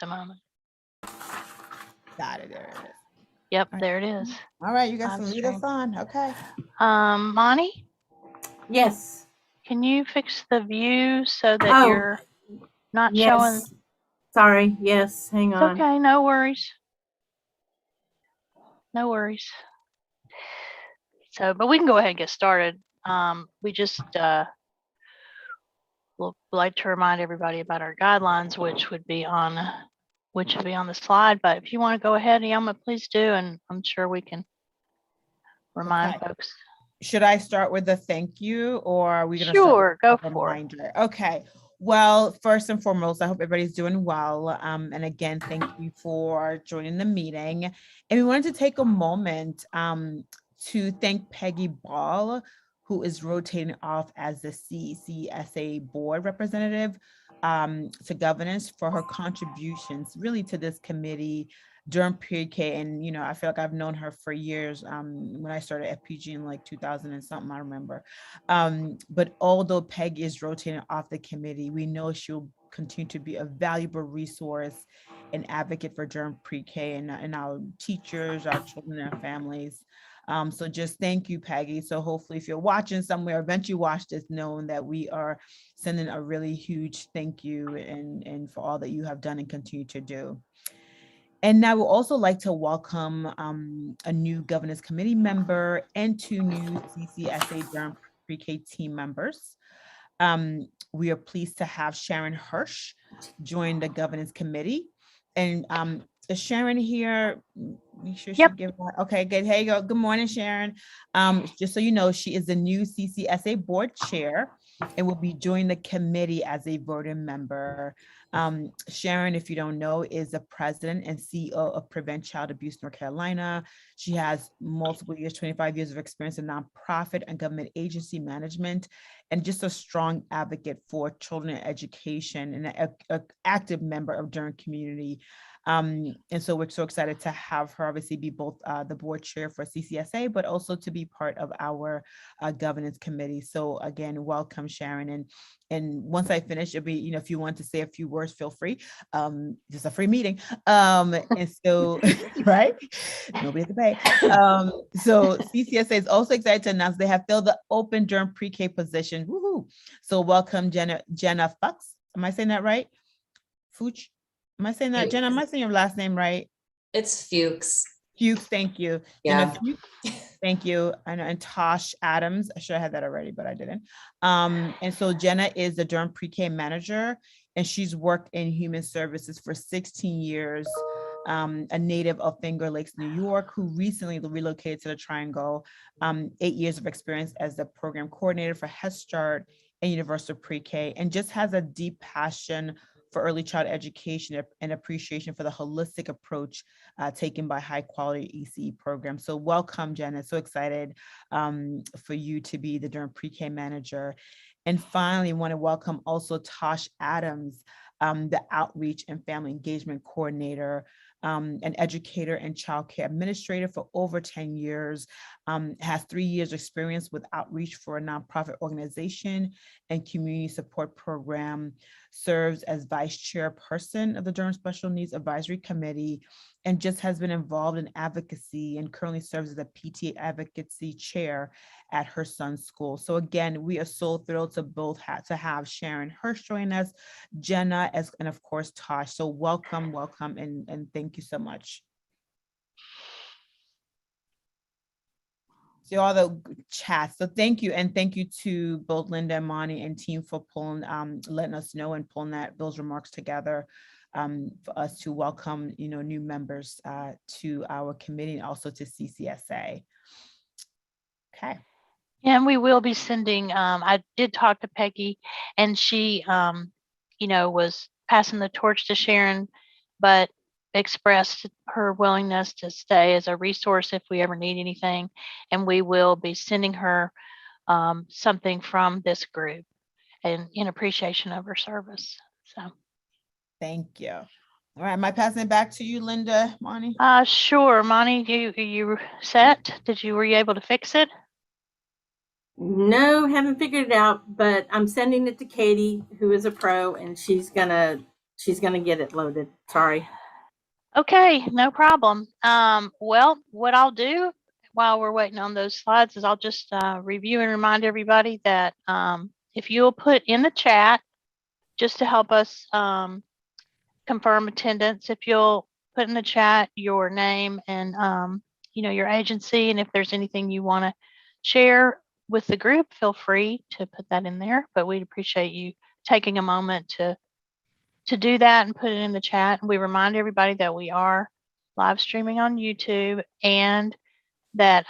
a moment. Got it. There it is. Yep, All right. there it is. All right, you got Live some lead stream. us on. Okay. Monty, Yes. can you fix the view so that you're not showing? Yes. Sorry. Yes. Hang It's on. okay. No worries. No worries. So, but we can go ahead and get started. We just would like to remind everybody about our guidelines, which would be on the slide. But if you want to go ahead, Yama, please do, and I'm sure we can remind folks. Should I start with the thank you, or are we going to Sure, go start with a for it. reminder? Okay. Well, first and foremost, I hope everybody's doing well. And again, thank you for joining the meeting. And we wanted to take a moment to thank Peggy Ball, who is rotating off as the CCSA board representative to governance, for her contributions really to this committee, Durham PreK. And, you know, I feel like I've known her for years when I started FPG in like 2000 and something, I remember. But although Peggy is rotating off the committee, we know she'll continue to be a valuable resource and advocate for Durham PreK and our teachers, our children, and our families. So just thank you, Peggy. So hopefully if you're watching somewhere, eventually watch this, knowing that we are sending a really huge thank you and for all that you have done and continue to do. And I would also like to welcome a new governance committee member and 2 new CCSA Durham PreK team members. We are pleased to have Sharon Hirsch join the governance committee. And is Sharon here? Make sure she give her. Okay, good. Here you go. Good morning, Sharon. Just so you know, she is the new CCSA board chair and will be joining the committee as a voting member. Sharon, if you don't know, is the president and CEO of Prevent Child Abuse North Carolina. She has multiple years, 25 years of experience in nonprofit and government agency management, and just a strong advocate for children education and an active member of Durham community. And so we're so excited to have her obviously be both the board chair for CCSA, but also to be part of our governance committee. So again, welcome, Sharon. And once I finish, it'll be, you know, if you want to say a few words, feel free. Just a free meeting. And so, right? Nobody has to pay. So CCSA is also excited to announce they have filled the open Durham PreK position. Woohoo! So welcome, Jenna Fuchs. Am I saying that right? Fuchs? Am I saying that, Fuchs. Jenna? Am I saying your last name right? It's Fuchs. Fuchs, thank you. Yeah. Thank you. And Tosh Adams. I should have had that already, but I didn't. And so Jenna is the Durham PreK manager, and she's worked in human services for 16 years. A native of Finger Lakes, New York, who recently relocated to the Triangle. 8 years of experience as the program coordinator for Head Start and Universal Pre-K, and just has a deep passion for early child education and appreciation for the holistic approach taken by high quality ECE programs. So welcome, Jenna. So excited for you to be the Durham PreK manager. And finally, want to welcome also Tosh Adams, the outreach and family engagement coordinator, an educator and childcare administrator for over 10 years, has 3 years experience with outreach for a nonprofit organization and community support program, serves as vice chairperson of the Durham Special Needs Advisory Committee, and just has been involved in advocacy and currently serves as a PTA advocacy chair at her son's school. So again, we are so thrilled to have Sharon Hirsch join us, Jenna, and of course, Tosh. So welcome, and thank you so much. See all the chats. So thank you. And thank you to both Linda and Monty and team for pulling, letting us know and pulling those remarks together for us to welcome, you know, new members to our committee and also to CCSA. Okay. And we will be sending, I did talk to Peggy, and she, you know, was passing the torch to Sharon, but expressed her willingness to stay as a resource if we ever need anything. And we will be sending her something from this group and in appreciation of her service. So. Thank you. All right, am I passing it back to you, Linda, Monty? Sure, Monty, you set? Were you able to fix it? No, haven't figured it out, but I'm sending it to Katie, who is a pro, and she's gonna She's gonna get it loaded. Sorry. Okay, no problem. Well, what I'll do while we're waiting on those slides is I'll just review and remind everybody that if you'll put in the chat, just to help us confirm attendance, if you'll put in the chat your name and your agency, and if there's anything you want to share with the group, feel free to put that in there. But we'd appreciate you taking a moment to do that and put it in the chat. And we remind everybody that we are live streaming on YouTube, and that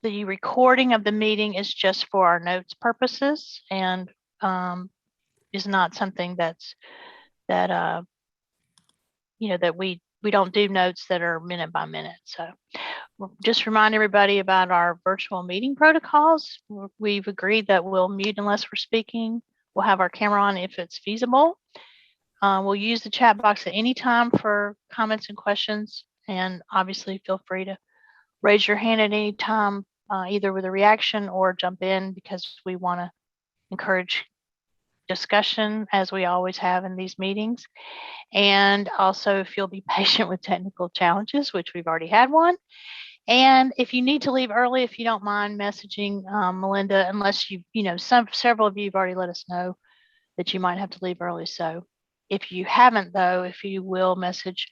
the recording of the meeting is just for our notes purposes, and is not something that we don't do notes that are minute by minute. So just remind everybody about our virtual meeting protocols. We've agreed that we'll mute unless we're speaking. We'll have our camera on if it's feasible. We'll use the chat box at any time for comments and questions. And obviously feel free to raise your hand at any time, either with a reaction or jump in, because we want to encourage discussion as we always have in these meetings. And also, if you'll be patient with technical challenges, which we've already had one. And if you need to leave early, if you don't mind messaging Melinda, unless several of you have already let us know that you might have to leave early. So if you haven't, though, if you will message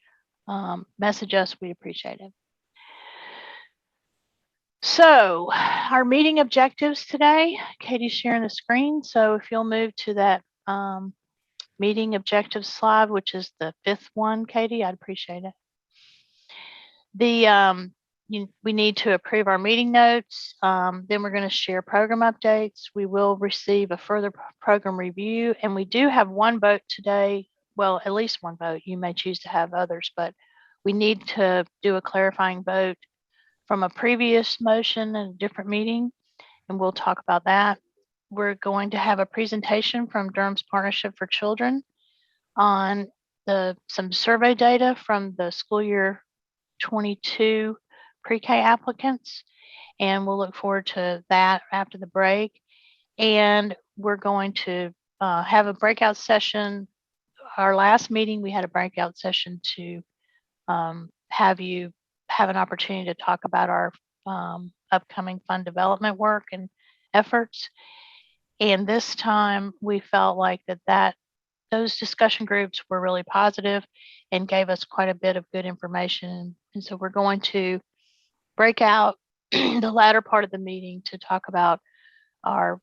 us, we appreciate it. So our meeting objectives today, Katie's sharing the screen. So if you'll move to that meeting objectives slide, which is the 5th one, Katie, I'd appreciate it. We need to approve our meeting notes. Then we're going to share program updates. We will receive a further program review, and we do have one vote today. Well, at least one vote. You may choose to have others, but we need to do a clarifying vote from a previous motion in a different meeting, and we'll talk about that. We're going to have a presentation from Durham's Partnership for Children on some survey data from the school year 22 pre-K applicants, and we'll look forward to that after the break. And we're going to have a breakout session. Our last meeting, we had a breakout session to have you have an opportunity to talk about our upcoming fund development work and efforts. And this time we felt like those discussion groups were really positive and gave us quite a bit of good information. And so we're going to break out the latter part of the meeting to talk about our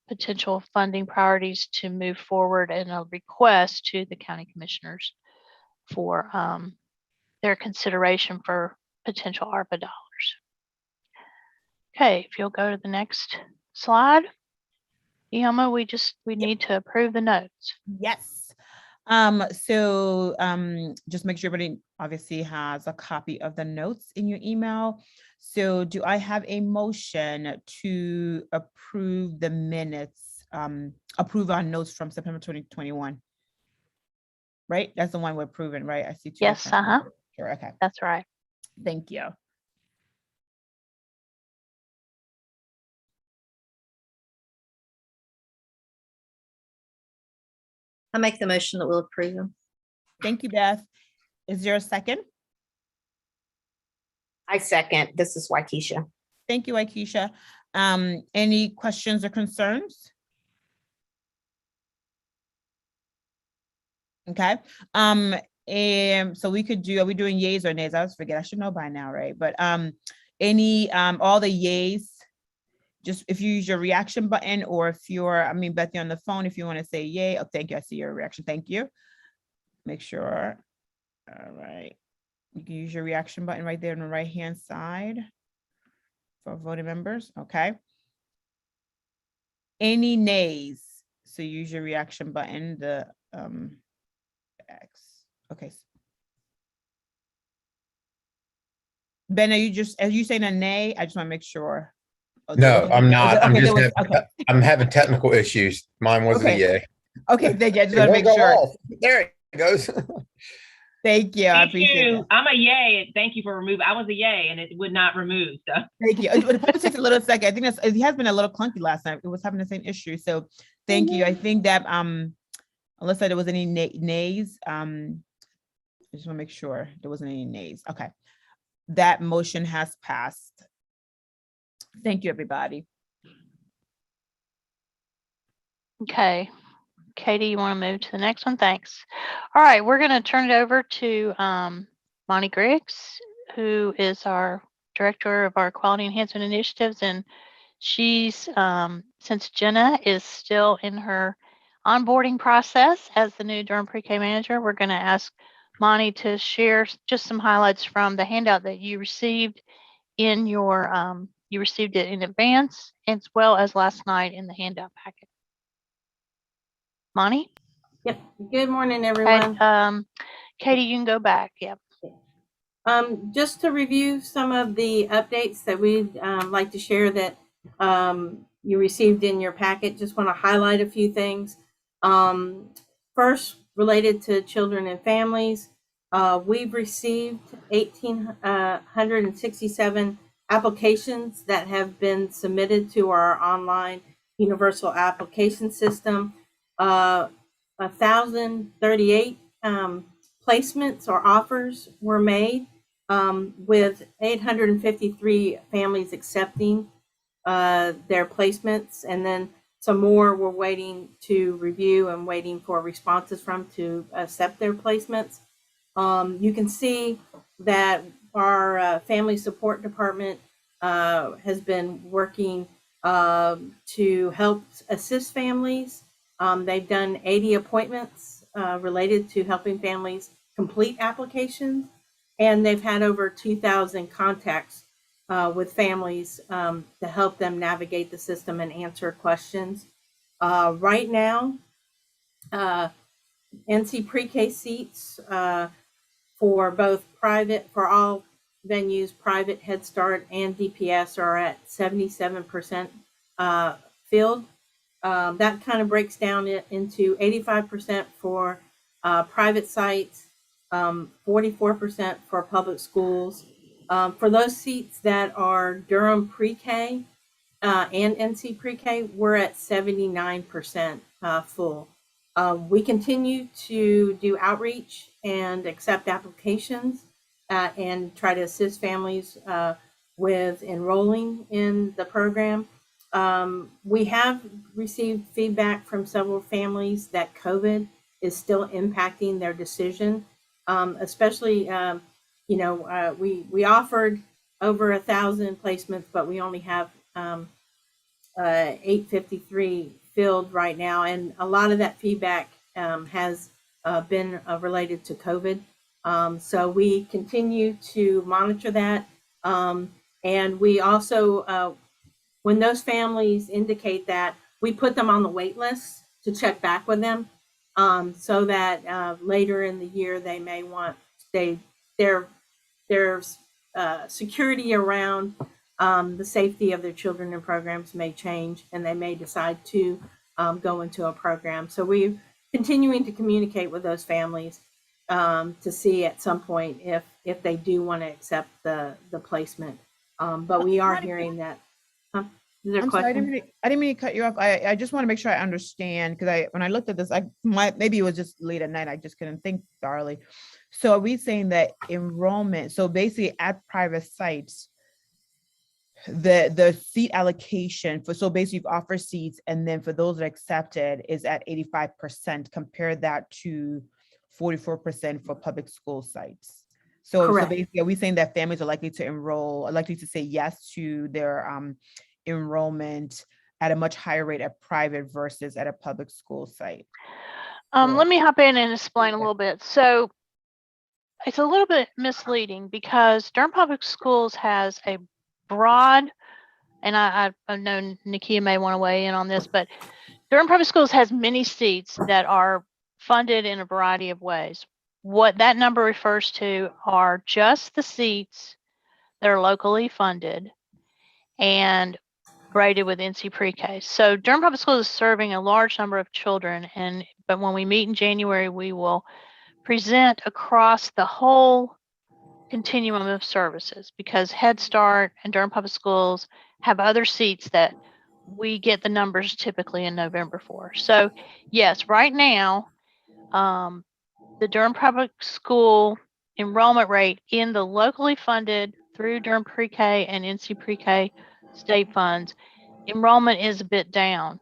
potential funding priorities to move forward, and a request to the county commissioners for their consideration for potential ARPA dollars. Okay, if you'll go to the next slide. Ioma, we need to approve the notes. Yes. Just make sure everybody obviously has a copy of the notes in your email. So do I have a motion to approve the minutes, approve our notes from September 2021? Right? That's the one we're approving, right? I see two. Yes, Sure, okay. That's right. Thank you. I make the motion that we'll approve them. Thank you, Beth. Is there a second? I second. This is Waikisha. Thank you, Aikisha. Any questions or concerns? Okay. And so we could do, are we doing yays or nays? I always forget. I should know by now, right? But all the yays, just if you use your reaction button, or if you're, Beth, you're on the phone, if you want to say yay. Oh, thank you. I see your reaction. Thank you. Make sure. All right. You can use your reaction button right there on the right-hand side for voting members. Okay. Any nays? So use your reaction button, the X. Okay. Ben, are you saying a nay? I just want to make sure. Oh, No, I'm not. Okay, I'm having technical issues. Mine wasn't a yay. Okay, thank you. I just want to It make won't go sure. off. There it goes. Thank you. I Thank appreciate you. it. I'm a yay. Thank you for removing. I was a yay and it would not remove. So Thank you. It probably takes a little second. I think it has been a little clunky last night. It was having the same issue. So thank you. I think that unless there was any nays. I just want to make sure there wasn't any nays. Okay. That motion has passed. Thank you, everybody. Okay. Katie, you want to move to the next one? Thanks. All right, we're going to turn it over to Monty Griggs, who is our director of our quality enhancement initiatives. And she's, since Jenna is still in her onboarding process as the new Durham PreK manager, we're going to ask Monty to share just some highlights from the handout that you received in your, you received it in advance, as well as last night in the handout packet. Monty? Yep. Good morning, Okay, everyone. Katie, you can go back. Yep. Just to review some of the updates that we'd like to share that you received in your packet, just want to highlight a few things. First, related to children and families, we've received 1,867 applications that have been submitted to our online universal application system. 1,038 placements or offers were made, with 853 families accepting their placements, and then some more we're waiting to review and waiting for responses from to accept their placements. You can see that our family support department has been working to help assist families. They've done 80 appointments related to helping families complete applications, and they've had over 2,000 contacts with families to help them navigate the system and answer questions. Right now, NC PreK seats for both private, for all venues, private, Head Start, and DPS are at 77% filled. That kind of breaks down into 85% for private sites, 44% for public schools. For those seats that are Durham PreK and NC PreK, we're at 79% full. We continue to do outreach and accept applications and try to assist families with enrolling in the program. We have received feedback from several families that COVID is still impacting their decision, especially, we offered over 1,000 placements, but we only have 853 filled right now, and a lot of that feedback has been related to COVID. So we continue to monitor that, and we also, when those families indicate that, we put them on the wait list to check back with them, so that later in the year they may want their security around the safety of their children and programs may change, and they may decide to go into a program. So we're continuing to communicate with those families to see at some point if they do want to accept the placement. But we are hearing that. Is there a I'm sorry, question? I didn't mean to cut you off. I just want to make sure I understand, because when I looked at this, maybe it was just late at night. I just couldn't think thoroughly. So are we saying that enrollment, so basically at private sites, the seat allocation so basically you've offered seats, and then for those that accepted is at 85%, compare that to 44% for public school sites. So Correct. basically, are we saying that families are likely to say yes to their enrollment at a much higher rate at private versus at a public school site? Let me hop in and explain a little bit. So it's a little bit misleading because Durham Public Schools has a broad, and I know Nakia may want to weigh in on this, but Durham Public Schools has many seats that are funded in a variety of ways. What that number refers to are just the seats that are locally funded and graded with NC PreK. So Durham Public Schools is serving a large number of children, but when we meet in January, we will present across the whole continuum of services, because Head Start and Durham Public Schools have other seats that we get the numbers typically in November for. So yes, right now The Durham Public School enrollment rate in the locally funded through Durham PreK and NC PreK state funds, enrollment is a bit down.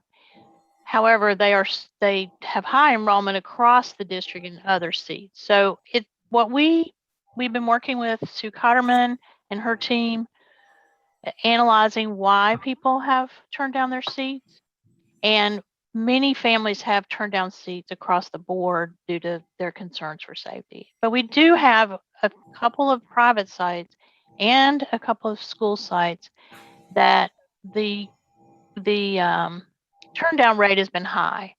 However, they have high enrollment across the district in other seats. So we've been working with Sue Cotterman and her team, analyzing why people have turned down their seats, and many families have turned down seats across the board due to their concerns for safety. But we do have a couple of private sites and a couple of school sites that the turn down rate has been high.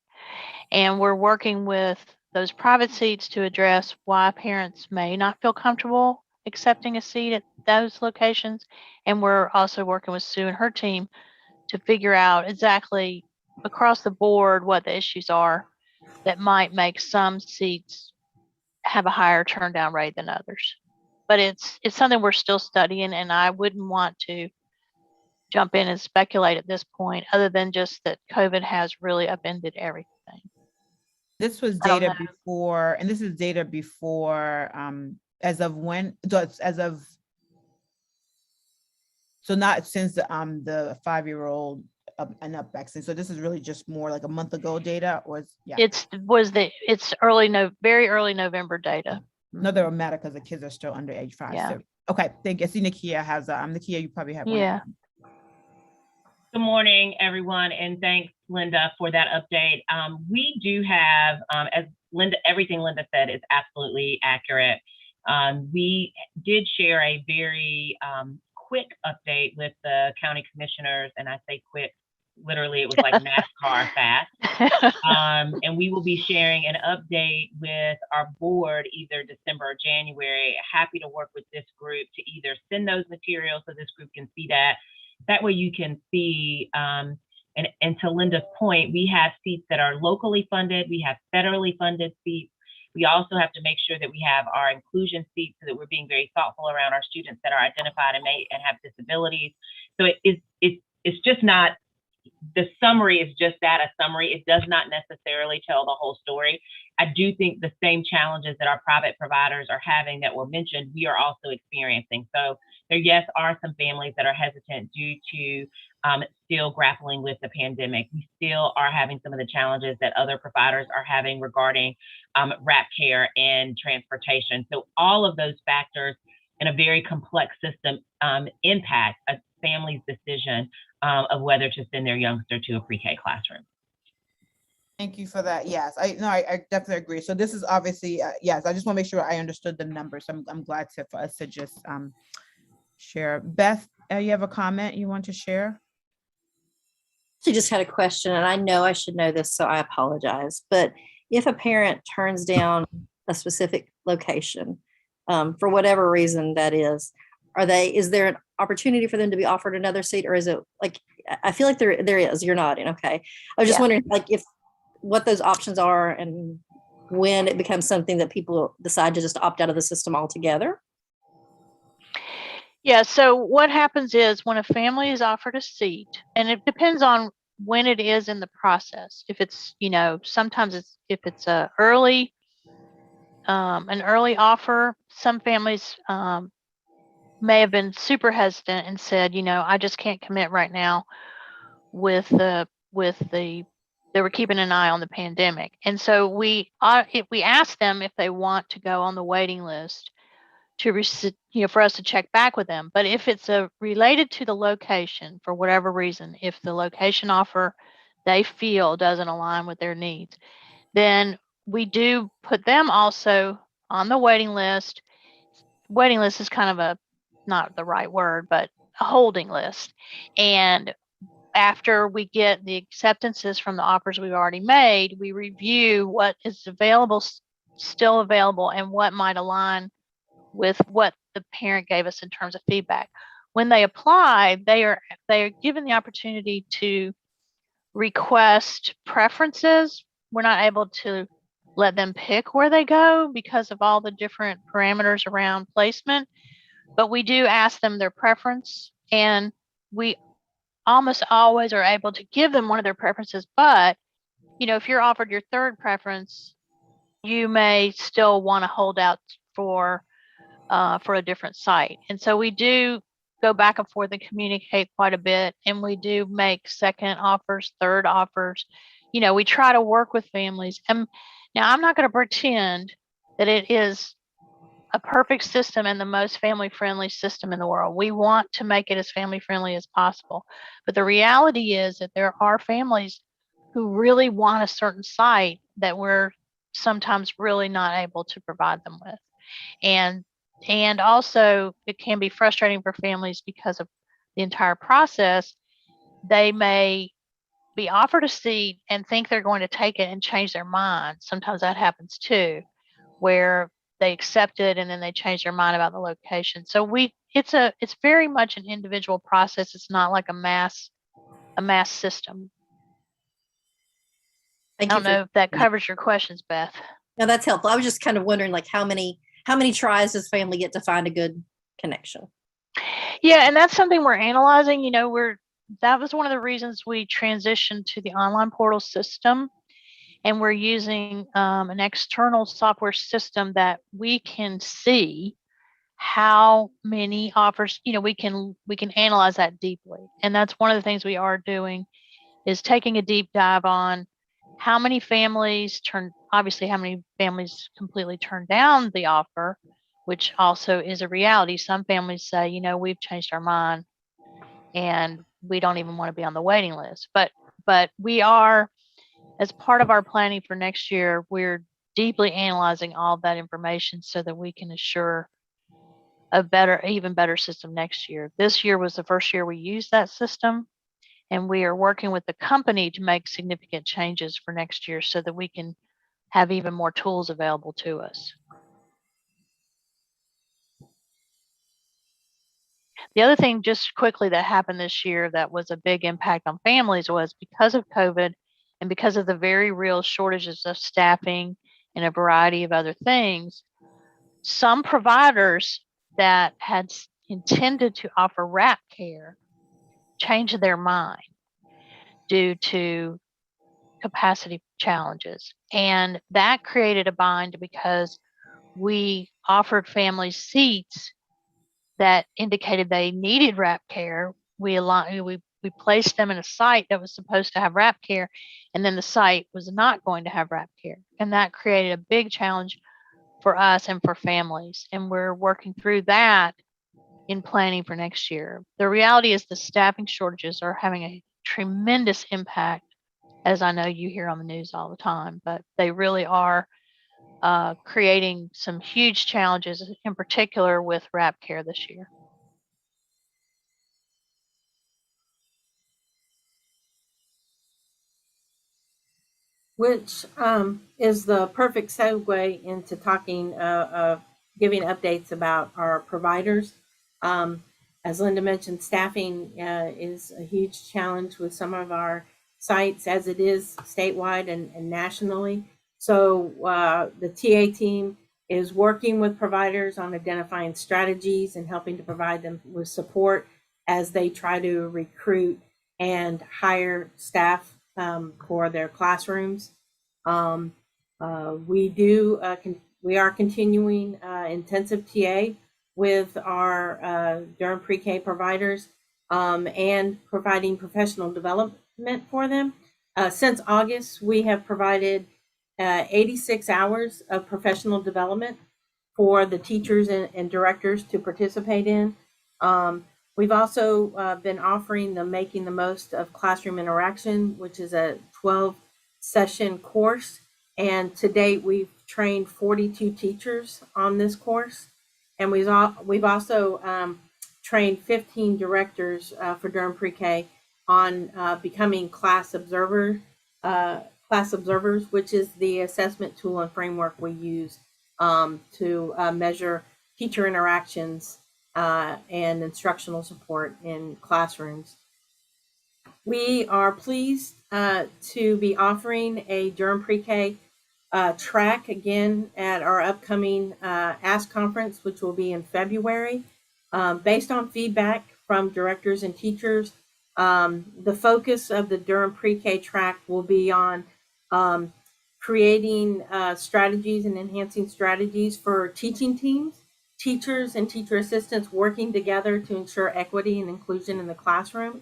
And we're working with those private seats to address why parents may not feel comfortable accepting a seat at those locations. And we're also working with Sue and her team to figure out exactly across the board what the issues are that might make some seats have a higher turn down rate than others. But it's something we're still studying, and I wouldn't want to jump in and speculate at this point, other than just that COVID has really upended everything. This was I don't data know. before, and this is data before, as of when, so not since the 5-year-old and up vaccine. So this is really just more like a month ago data, or yeah. It's very early November data. No, that would matter because the kids are still under age 5. Yeah. So okay, thank you. I see Nakia has Nakia, you probably have one. Yeah. Good morning, everyone, and thanks, Linda, for that update. We do have, as Linda, everything Linda said is absolutely accurate. We did share a very quick update with the county commissioners, and I say quick, literally it was like NASCAR fast. And we will be sharing an update with our board either December or January. Happy to work with this group to either send those materials so this group can see that. That way you can see, and to Linda's point, we have seats that are locally funded, we have federally funded seats. We also have to make sure that we have our inclusion seats so that we're being very thoughtful around our students that are identified and have disabilities. So it's just not, the summary is just that, a summary. It does not necessarily tell the whole story. I do think the same challenges that our private providers are having that were mentioned, we are also experiencing. So there, yes, are some families that are hesitant due to still grappling with the pandemic. We still are having some of the challenges that other providers are having regarding wrap care and transportation. So all of those factors in a very complex system impact a family's decision of whether to send their youngster to a pre-K classroom. Thank you for that. Yes, I definitely agree. So this is obviously, yes, I just want to make sure I understood the numbers. I'm glad for us to just share. Beth, you have a comment you want to share? She just had a question, and I know I should know this, so I apologize. But if a parent turns down a specific location, for whatever reason that is there an opportunity for them to be offered another seat, or is it like, I feel like there is, you're nodding. Okay. I was just wondering like what those options are and when it becomes something that people decide to just opt out of the system altogether. Yeah, so what happens is when a family is offered a seat, and it depends on when it is in the process. If it's, sometimes if it's an early offer, some families may have been super hesitant and said, I just can't commit right now with they were keeping an eye on the pandemic. And so we ask them if they want to go on the waiting list for us to check back with them. But if it's related to the location for whatever reason, if the location offer they feel doesn't align with their needs, then we do put them also on the waiting list. Waiting list is kind of not the right word, but a holding list. And after we get the acceptances from the offers we've already made, we review what is still available, and what might align with what the parent gave us in terms of feedback. When they apply, they are given the opportunity to request preferences. We're not able to let them pick where they go because of all the different parameters around placement, but we do ask them their preference, and we almost always are able to give them one of their preferences. But if you're offered your third preference, you may still want to hold out for a different site. And so we do go back and forth and communicate quite a bit, and we do make second offers, third offers. You know, we try to work with families. And now I'm not going to pretend that it is a perfect system and the most family friendly system in the world. We want to make it as family friendly as possible. But the reality is that there are families who really want a certain site that we're sometimes really not able to provide them with. And also it can be frustrating for families because of the entire process. They may be offered a seat and think they're going to take it and change their mind. Sometimes that happens too, where they accept it and then they change their mind about the location. So it's very much an individual process. It's not like a mass system. I Thank you don't know for if that covers your questions, Beth. no, that's helpful. I was just kind of wondering, like, how many tries does family get to find a good connection? Yeah, and that's something we're analyzing. You know, that was one of the reasons we transitioned to the online portal system, and we're using an external software system that we can see how many offers. You know, we can analyze that deeply, and that's one of the things we are doing is taking a deep dive on how many families completely turn down the offer, which also is a reality. Some families say, you know, we've changed our mind and we don't even want to be on the waiting list. But we are, as part of our planning for next year, we're deeply analyzing all of that information so that we can assure a even better system next year. This year was the first year we used that system, and we are working with the company to make significant changes for next year so that we can have even more tools available to us. The other thing, just quickly, that happened this year that was a big impact on families was because of COVID and because of the very real shortages of staffing and a variety of other things, some providers that had intended to offer wrap care changed their mind due to capacity challenges. And that created a bind because we offered families seats that indicated they needed wrap care. We placed them in a site that was supposed to have wrap care, and then the site was not going to have wrap care. And that created a big challenge for us and for families. And we're working through that in planning for next year. The reality is the staffing shortages are having a tremendous impact, as I know you hear on the news all the time, but they really are creating some huge challenges, in particular with wrap care this year. Which is the perfect segue into talking, giving updates about our providers. As Linda mentioned, staffing is a huge challenge with some of our sites, as it is statewide and nationally. So the TA team is working with providers on identifying strategies and helping to provide them with support as they try to recruit and hire staff for their classrooms. We are continuing intensive TA with our Durham PreK providers and providing professional development for them. Since August, we have provided 86 hours of professional development for the teachers and directors to participate in. We've also been offering the Making the Most of Classroom Interaction, which is a 12-session course. And to date, we've trained 42 teachers on this course. And we've also trained 15 directors for Durham PreK on becoming class observers, which is the assessment tool and framework we use to measure teacher interactions and instructional support in classrooms. We are pleased to be offering a Durham PreK track again at our upcoming Ask conference, which will be in February. Based on feedback from directors and teachers, the focus of the Durham PreK track will be on creating strategies and enhancing strategies for teaching teams, teachers and teacher assistants working together to ensure equity and inclusion in the classroom.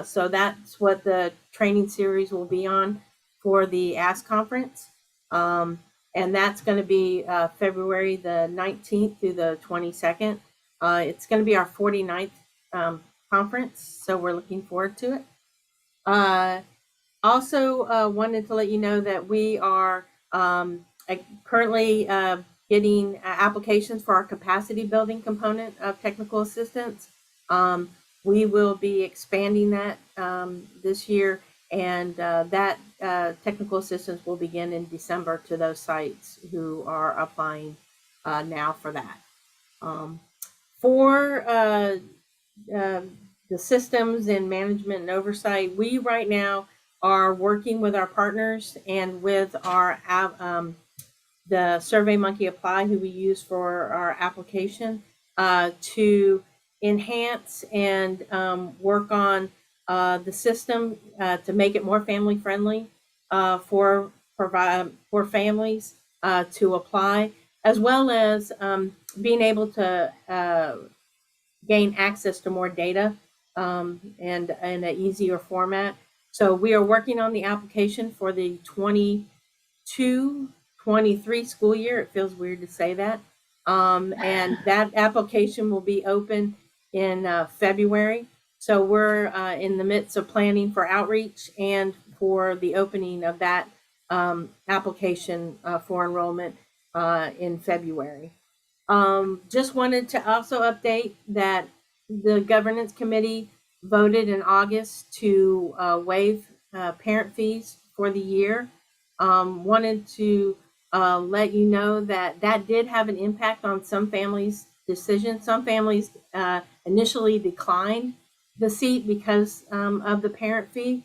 So that's what the training series will be on for the ASK conference. And that's going to be February the 19th through the 22nd. It's going to be our 49th conference, so we're looking forward to it. Also, wanted to let you know that we are currently getting applications for our capacity building component of technical assistance. We will be expanding that this year, and that technical assistance will begin in December to those sites who are applying now for that. For the systems and management and oversight, we right now are working with our partners and with our the SurveyMonkey Apply, who we use for our application, to enhance and work on the system to make it more family friendly for families to apply, as well as being able to gain access to more data and in an easier format. So we are working on the application for the 22-23 school year. It feels weird to say that. And that application will be open in February. So we're in the midst of planning for outreach and for the opening of that application for enrollment in February. Just wanted to also update that the governance committee voted in August to waive parent fees for the year. Wanted to let you know that that did have an impact on some families' decisions. Some families initially declined the seat because of the parent fee.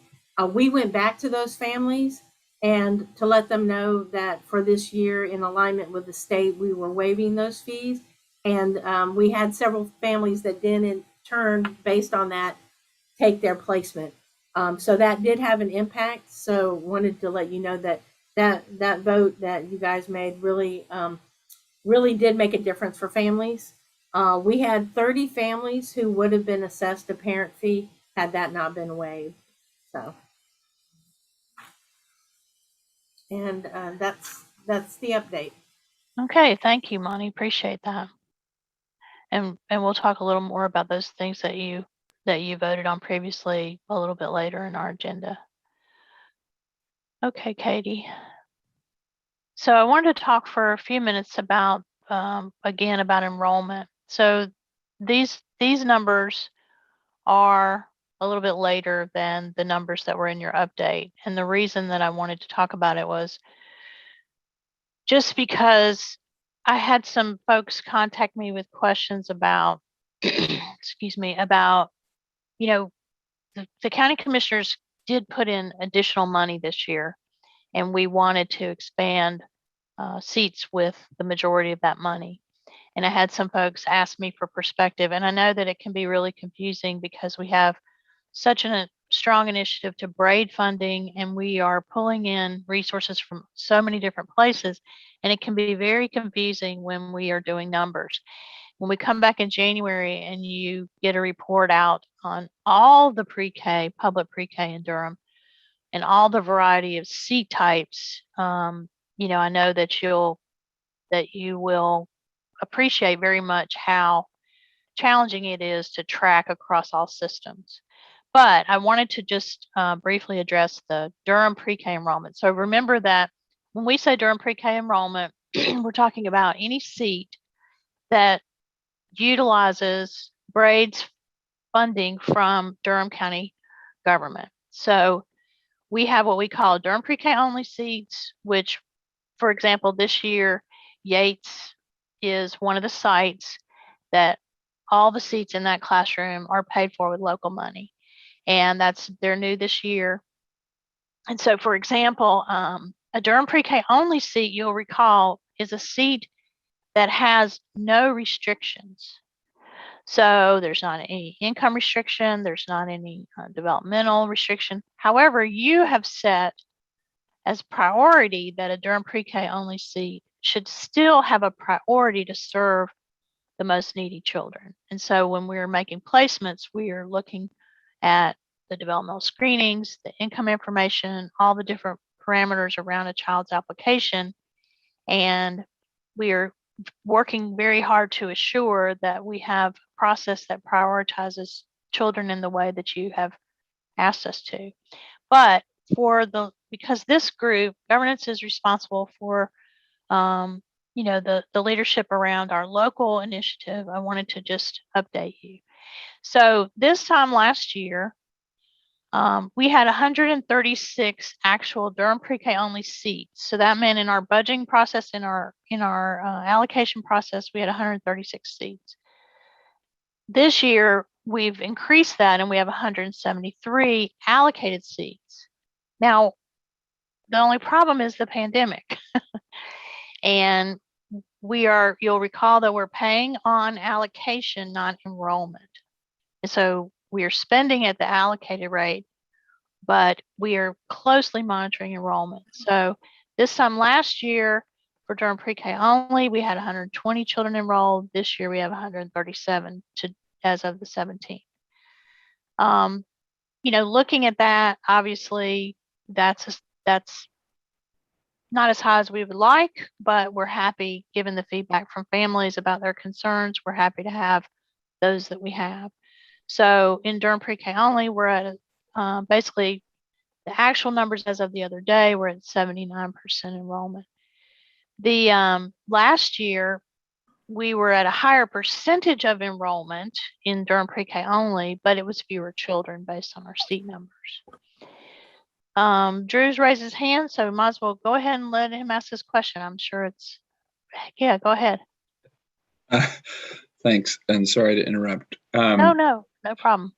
We went back to those families and to let them know that for this year, in alignment with the state, we were waiving those fees. And we had several families that then in turn, based on that, take their placement. So that did have an impact. So wanted to let you know that that vote that you guys made really did make a difference for families. We had 30 families who would have been assessed a parent fee had that not been waived. So. And that's the update. Okay, thank you, Monty. Appreciate that. And we'll talk a little more about those things that you voted on previously a little bit later in our agenda. Okay, Katie. So I wanted to talk for a few minutes about again about enrollment. So these numbers are a little bit later than the numbers that were in your update. And the reason that I wanted to talk about it was just because I had some folks contact me with questions about, excuse me, about, you know, the county commissioners did put in additional money this year, and we wanted to expand seats with the majority of that money. And I had some folks ask me for perspective, and I know that it can be really confusing because we have such a strong initiative to braid funding, and we are pulling in resources from so many different places, and it can be very confusing when we are doing numbers. When we come back in January and you get a report out on all the pre-K, public pre-K in Durham, and all the variety of seat types, you know, I know that you will appreciate very much how challenging it is to track across all systems. But I wanted to just briefly address the Durham pre-K enrollment. So remember that when we say Durham pre-K enrollment, we're talking about any seat that utilizes BRAID's funding from Durham County government. So we have what we call Durham pre-K only seats, which, for example, this year, Yates is one of the sites that all the seats in that classroom are paid for with local money. And they're new this year. And so, for example, a Durham pre-K only seat, you'll recall, is a seat that has no restrictions. So there's not any income restriction, there's not any developmental restriction. However, you have set as priority that a Durham pre-K only seat should still have a priority to serve the most needy children. And so when we're making placements, we are looking at the developmental screenings, the income information, all the different parameters around a child's application. And we are working very hard to assure that we have a process that prioritizes children in the way that you have asked us to. But because this group, governance is responsible for the leadership around our local initiative, I wanted to just update you. So this time last year, we had 136 actual Durham pre-K only seats. So that meant in our budgeting process, in our allocation process, we had 136 seats. This year, we've increased that and we have 173 allocated seats. Now, the only problem is the pandemic. And you'll recall that we're paying on allocation, not enrollment. And so we are spending at the allocated rate, but we are closely monitoring enrollment. So this time last year for Durham pre-K only, we had 120 children enrolled. This year we have 137 as of the 17th. Looking at that, obviously that's not as high as we would like, but we're happy given the feedback from families about their concerns. We're happy to have those that we have. So in Durham pre-K only, we're at basically the actual numbers as of the other day, we're at 79% enrollment. The last year, we were at a higher percentage of enrollment in Durham pre-K only, but it was fewer children based on our seat numbers. Drew's raised his hand, so we might as well go ahead and let him ask his question. I'm sure yeah, go ahead. Thanks, and sorry to interrupt. No problem.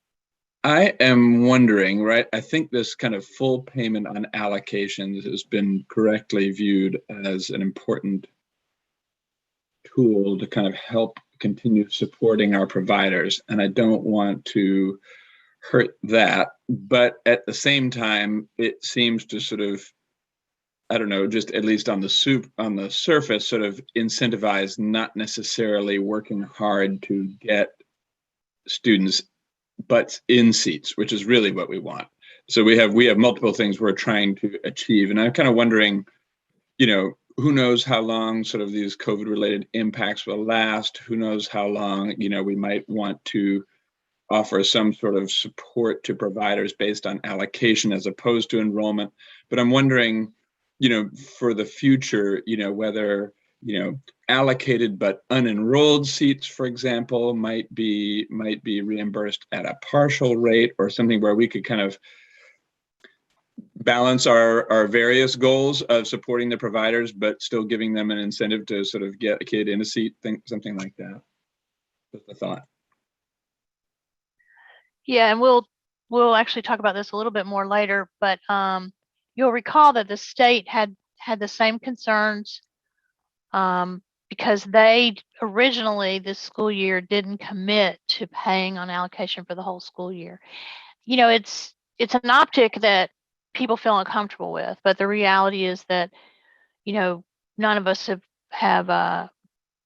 I am wondering, right? I think this kind of full payment on allocations has been correctly viewed as an important tool to kind of help continue supporting our providers. And I don't want to hurt that. But at the same time, it seems to sort of, I don't know, just at least on the surface, sort of incentivize not necessarily working hard to get students butts in seats, which is really what we want. So we have multiple things we're trying to achieve. And I'm kind of wondering, who knows how long sort of these COVID-related impacts will last? Who knows how long, we might want to offer some sort of support to providers based on allocation as opposed to enrollment. But I'm wondering, for the future, whether, allocated but unenrolled seats, for example, might be reimbursed at a partial rate, or something where we could kind of balance our various goals of supporting the providers, but still giving them an incentive to sort of get a kid in a seat, something like that. Just a thought. Yeah, and we'll actually talk about this a little bit more later, but you'll recall that the state had the same concerns because they originally this school year didn't commit to paying on allocation for the whole school year. It's an optic that people feel uncomfortable with, but the reality is that none of us have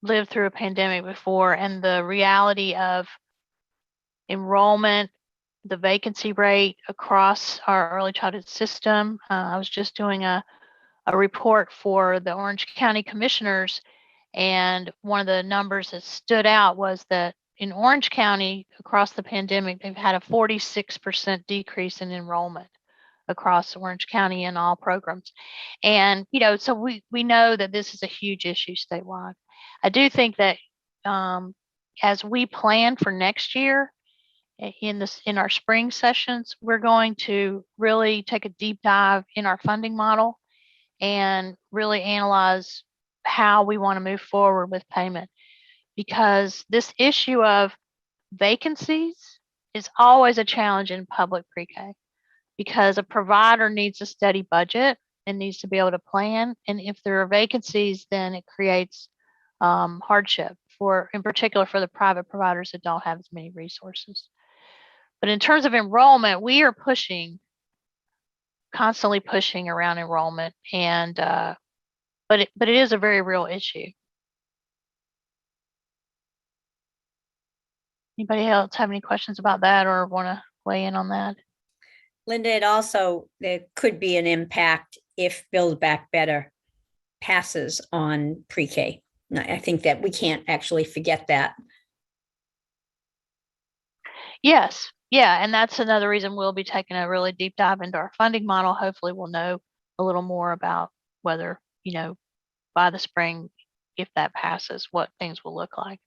lived through a pandemic before, and the reality of enrollment, the vacancy rate across our early childhood system. I was just doing a report for the Orange County commissioners, and one of the numbers that stood out was that in Orange County, across the pandemic, they've had a 46% decrease in enrollment across Orange County in all programs. And, so we know that this is a huge issue statewide. I do think that as we plan for next year, in our spring sessions, we're going to really take a deep dive in our funding model and really analyze how we want to move forward with payment, because this issue of vacancies is always a challenge in public pre-K, because a provider needs a steady budget and needs to be able to plan. And if there are vacancies, then it creates hardship in particular for the private providers that don't have as many resources. But in terms of enrollment, we are pushing constantly pushing around enrollment, and but it is a very real issue. Anybody else have any questions about that or want to weigh in on that? Linda, it also, there could be an impact if Build Back Better passes on pre-K. I think that we can't actually forget that. Yes. Yeah. And that's another reason we'll be taking a really deep dive into our funding model. Hopefully we'll know a little more about whether, by the spring, if that passes, what things will look like.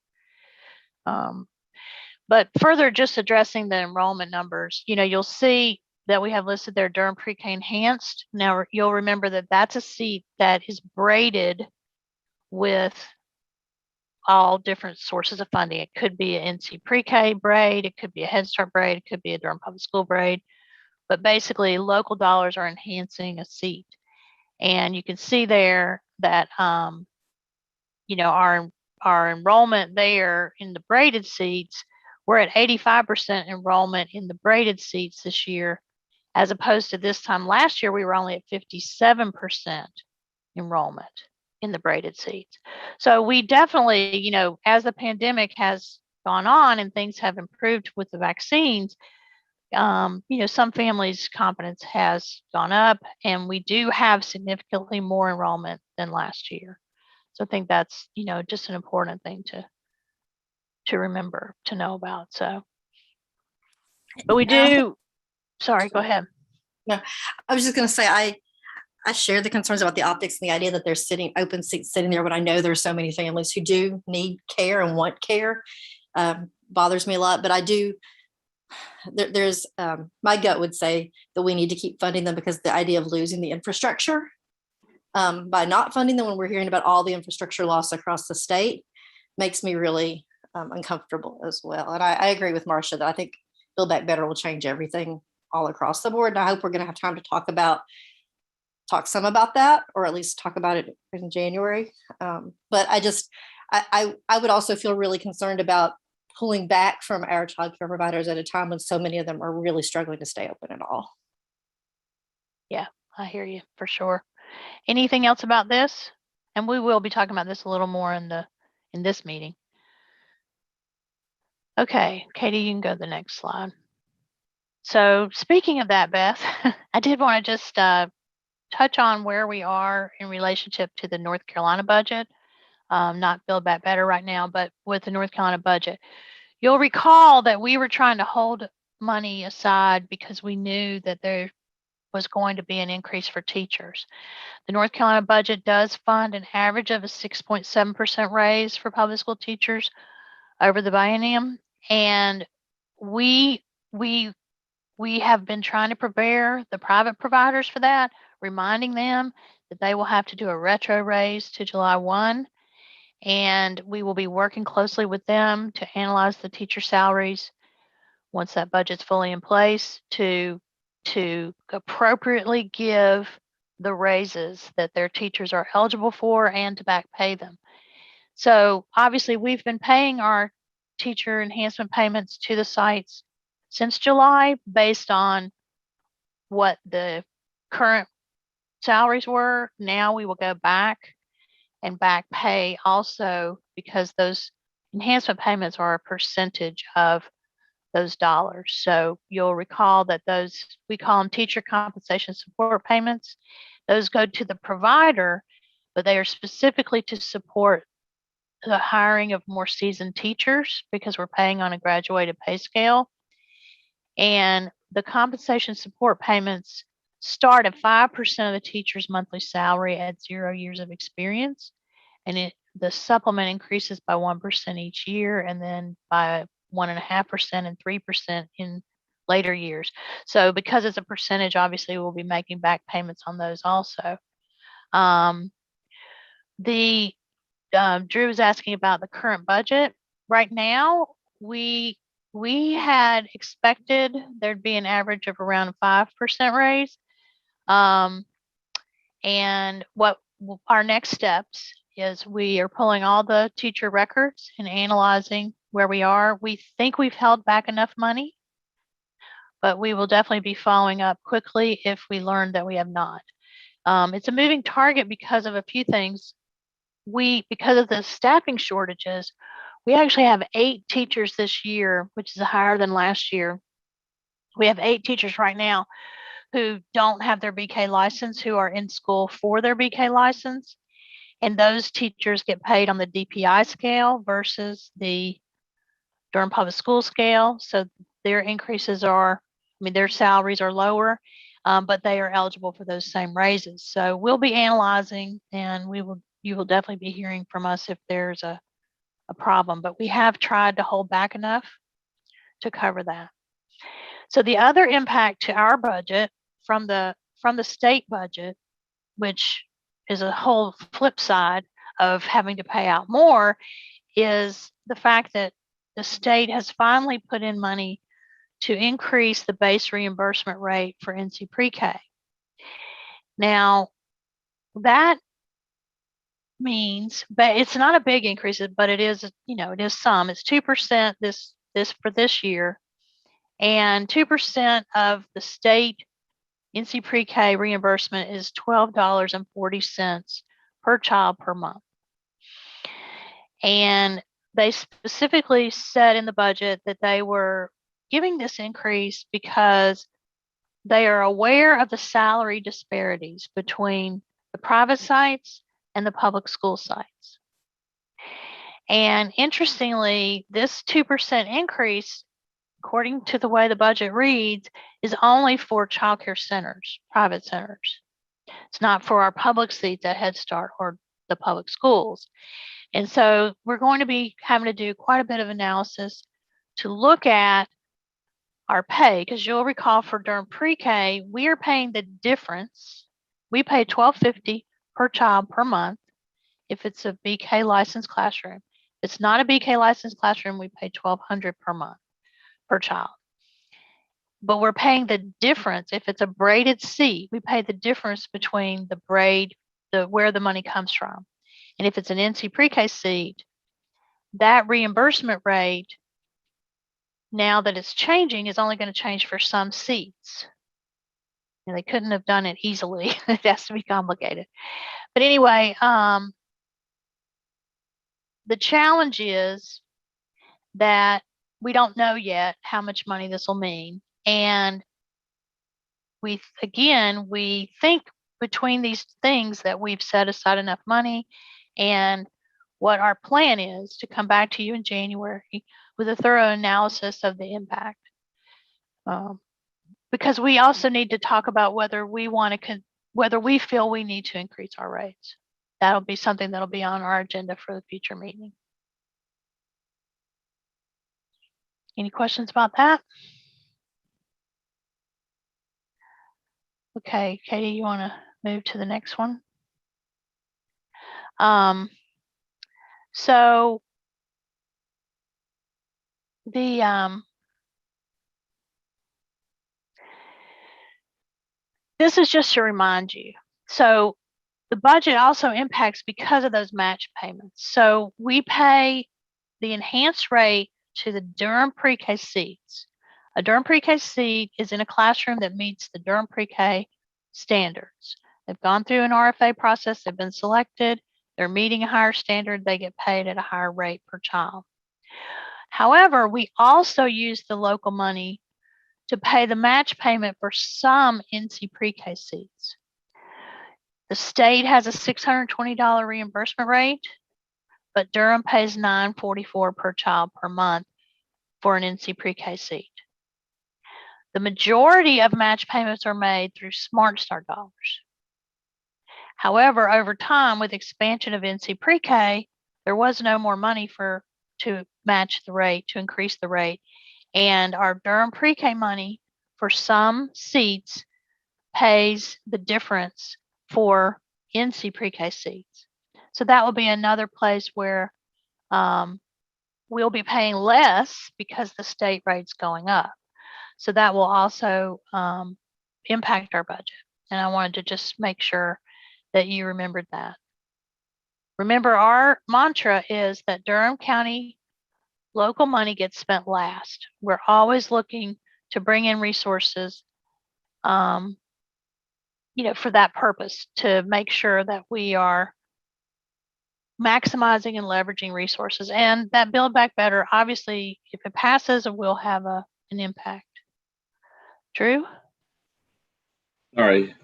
But further, just addressing the enrollment numbers, you'll see that we have listed there Durham PreK Enhanced. Now you'll remember that that's a seat that is braided with all different sources of funding. It could be an NC Pre-K braid, it could be a Head Start braid, it could be a Durham Public School braid, but basically local dollars are enhancing a seat. And you can see there that our enrollment there in the braided seats, we're at 85% enrollment in the braided seats this year, as opposed to this time last year, we were only at 57% enrollment in the braided seats. So we definitely, as the pandemic has gone on and things have improved with the vaccines, some families' confidence has gone up, and we do have significantly more enrollment than last year. So I think that's, just an important thing to remember, to know about. So, but we do, sorry, go ahead. No, I was just going to say, I share the concerns about the optics and the idea that there's open seats sitting there, but I know there's so many families who do need care and want care. Bothers me a lot, but I do. There's my gut would say that we need to keep funding them, because the idea of losing the infrastructure by not funding them when we're hearing about all the infrastructure loss across the state makes me really uncomfortable as well. And I agree with Marcia that I think Build Back Better will change everything all across the board. And I hope we're going to have time to talk some about that, or at least talk about it in January. But I would also feel really concerned about pulling back from our child care providers at a time when so many of them are really struggling to stay open at all. Yeah, I hear you for sure. Anything else about this? And we will be talking about this a little more in this meeting. Okay, Katie, you can go to the next slide. So speaking of that, Beth, I did want to just touch on where we are in relationship to the North Carolina budget. Not Build Back Better right now, but with the North Carolina budget. You'll recall that we were trying to hold money aside because we knew that there was going to be an increase for teachers. The North Carolina budget does fund an average of a 6.7% raise for public school teachers over the biennium. And we have been trying to prepare the private providers for that, reminding them that they will have to do a retro raise to July 1. And we will be working closely with them to analyze the teacher salaries once that budget's fully in place to appropriately give the raises that their teachers are eligible for and to back pay them. So obviously we've been paying our teacher enhancement payments to the sites since July based on what the current salaries were. Now we will go back and back pay also, because those enhancement payments are a percentage of those dollars. So you'll recall that those, we call them teacher compensation support payments. Those go to the provider, but they are specifically to support the hiring of more seasoned teachers, because we're paying on a graduated pay scale. And the compensation support payments start at 5% of the teacher's monthly salary at 0 years of experience. And the supplement increases by 1% each year, and then by 1.5% and 3% in later years. So because it's a percentage, obviously we'll be making back payments on those also. Drew was asking about the current budget. Right now, we had expected there'd be an average of around a 5% raise. And what our next steps is, we are pulling all the teacher records and analyzing where we are. We think we've held back enough money, but we will definitely be following up quickly if we learn that we have not. It's a moving target because of a few things. Because of the staffing shortages, we actually have 8 teachers this year, which is higher than last year. We have 8 teachers right now who don't have their BK license, who are in school for their BK license. And those teachers get paid on the DPI scale versus the Durham Public School scale. So their increases are, their salaries are lower, but they are eligible for those same raises. So we'll be analyzing, and you will definitely be hearing from us if there's a problem, but we have tried to hold back enough to cover that. So the other impact to our budget from the state budget, which is a whole flip side of having to pay out more, is the fact that the state has finally put in money to increase the base reimbursement rate for NC PreK. Now, that means, but it's not a big increase, but it is, it is some. It's 2% this for this year, and 2% of the state NC PreK reimbursement is $12.40 per child per month. And they specifically said in the budget that they were giving this increase because they are aware of the salary disparities between the private sites and the public school sites. And interestingly, this 2% increase, according to the way the budget reads, is only for child care centers, private centers. It's not for our public seats at Head Start or the public schools. And so we're going to be having to do quite a bit of analysis to look at our pay, because you'll recall for Durham PreK, we are paying the difference. We pay $12.50 per child per month if it's a BK licensed classroom. If it's not a BK licensed classroom, we pay $1,200 per month per child. But we're paying the difference. If it's a braided seat, we pay the difference between the braid, where the money comes from. And if it's an NC PreK seat, that reimbursement rate, now that it's changing, is only going to change for some seats. And they couldn't have done it easily. It has to be complicated. But anyway, the challenge is that we don't know yet how much money this will mean. And we think between these things that we've set aside enough money, and what our plan is to come back to you in January with a thorough analysis of the impact. Because we also need to talk about whether we feel we need to increase our rates. That'll be something that'll be on our agenda for the future meeting. Any questions about that? Okay, Katie, you want to move to the next one? So the this is just to remind you. So the budget also impacts because of those match payments. So we pay the enhanced rate to the Durham PreK seats. A Durham PreK seat is in a classroom that meets the Durham PreK standards. They've gone through an RFA process, they've been selected, they're meeting a higher standard, they get paid at a higher rate per child. However, we also use the local money to pay the match payment for some NC PreK seats. The state has a $620 reimbursement rate, but Durham pays $944 per child per month for an NC PreK seat. The majority of match payments are made through Smart Start dollars. However, over time, with expansion of NC PreK, there was no more money to match the rate, to increase the rate. And our Durham PreK money for some seats pays the difference for NC PreK seats. So that will be another place where we'll be paying less because the state rate's going up. So that will also impact our budget. And I wanted to just make sure that you remembered that. Remember, our mantra is that Durham County local money gets spent last. We're always looking to bring in resources, for that purpose, to make sure that we are maximizing and leveraging resources. And that Build Back Better, obviously, if it passes, it will have an impact. Drew? All right.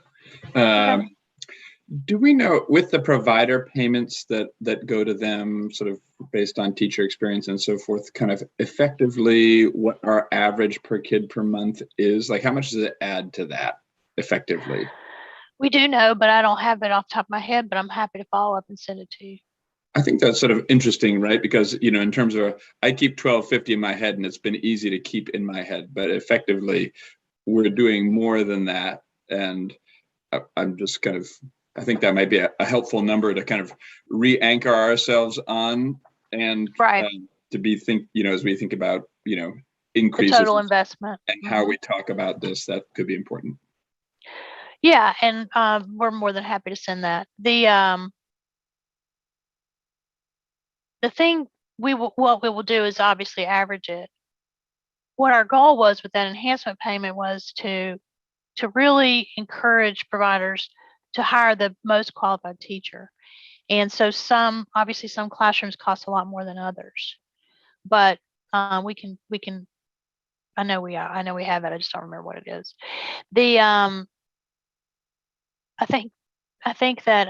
Do we know, with the provider payments that go to them sort of based on teacher experience and so forth, kind of effectively what our average per kid per month is? Like, how much does it add to that effectively? We do know, but I don't have it off the top of my head, but I'm happy to follow up and send it to you. I think that's sort of interesting, right? Because, in terms of, I keep 1250 in my head and it's been easy to keep in my head, but effectively we're doing more than that. And I'm just kind of, I think that might be a helpful number to kind of re-anchor ourselves on, and right. To be as we think about, the increases total investment and how we talk about this, that could be important. Yeah, and we're more than happy to send that. The thing what we will do is obviously average it. What our goal was with that enhancement payment was to really encourage providers to hire the most qualified teacher. And so some classrooms cost a lot more than others, but we can, I know we have it. I just don't remember what it is. I think that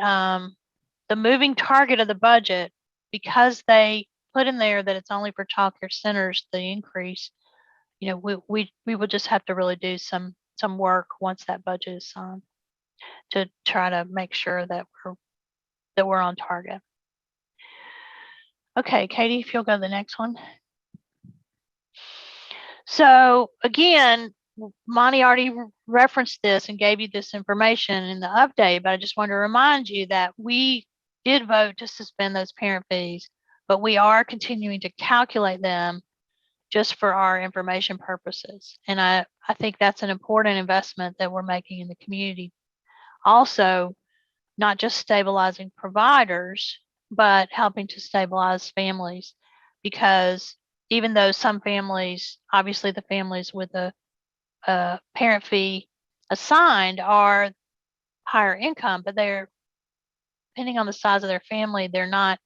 the moving target of the budget, because they put in there that it's only for childcare centers, the increase, we will just have to really do some work once that budget is signed to try to make sure that we're on target. Okay, Katie, if you'll go to the next one. So again, Monty already referenced this and gave you this information in the update, but I just want to remind you that we did vote to suspend those parent fees, but we are continuing to calculate them just for our information purposes. And I think that's an important investment that we're making in the community. Also, not just stabilizing providers, but helping to stabilize families, because even though some families, obviously the families with a parent fee assigned are higher income, but they're, depending on the size of their family, they're not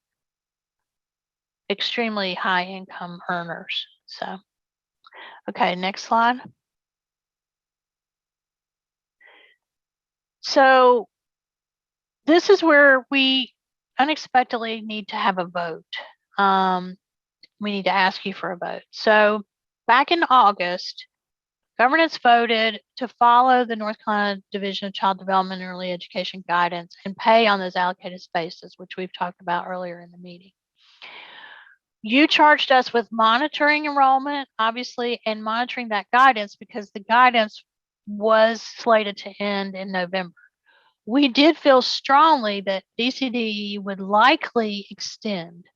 extremely high income earners. So, okay, next slide. So this is where we unexpectedly need to have a vote. We need to ask you for a vote. So back in August, governance voted to follow the North Carolina Division of Child Development and Early Education guidance and pay on those allocated spaces, which we've talked about earlier in the meeting. You charged us with monitoring enrollment, obviously, and monitoring that guidance because the guidance was slated to end in November. We did feel strongly that DCDE would likely extend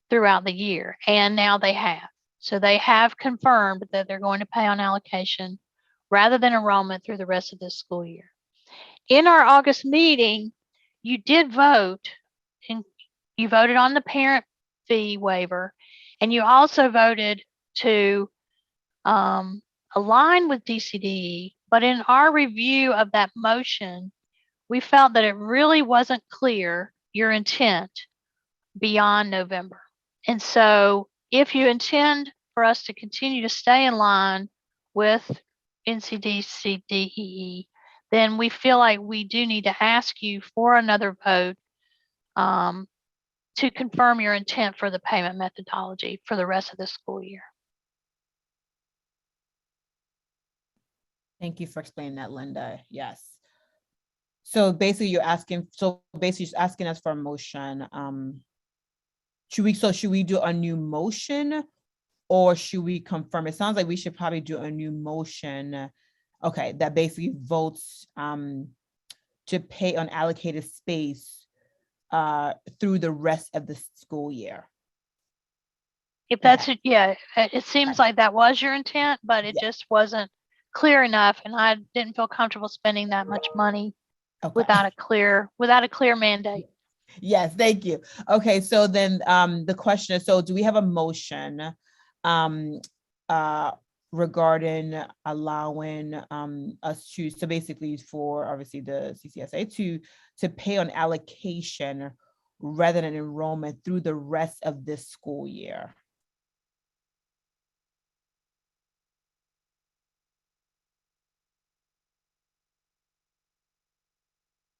throughout the year, and now they have. So they have confirmed that they're going to pay on allocation rather than enrollment through the rest of this school year. In our August meeting, you did vote, and you voted on the parent fee waiver, and you also voted to align with DCDE. But in our review of that motion, we felt that it really wasn't clear your intent beyond November. And so if you intend for us to continue to stay in line with NCDCDEE, then we feel like we do need to ask you for another vote to confirm your intent for the payment methodology for the rest of the school year. Thank you for explaining that, Linda. Yes. So basically you're asking, just asking us for a motion. Should we do a new motion or should we confirm? It sounds like we should probably do a new motion. Okay, that basically votes to pay on allocated space through the rest of the school year. If that's it, yeah, it seems like that was your intent, but it just wasn't clear enough, and I didn't feel comfortable spending that much money without a clear mandate. Yes, thank you. Okay, so then the question is, so do we have a motion regarding allowing us to, so basically for obviously the CCSA to pay on allocation rather than enrollment through the rest of this school year.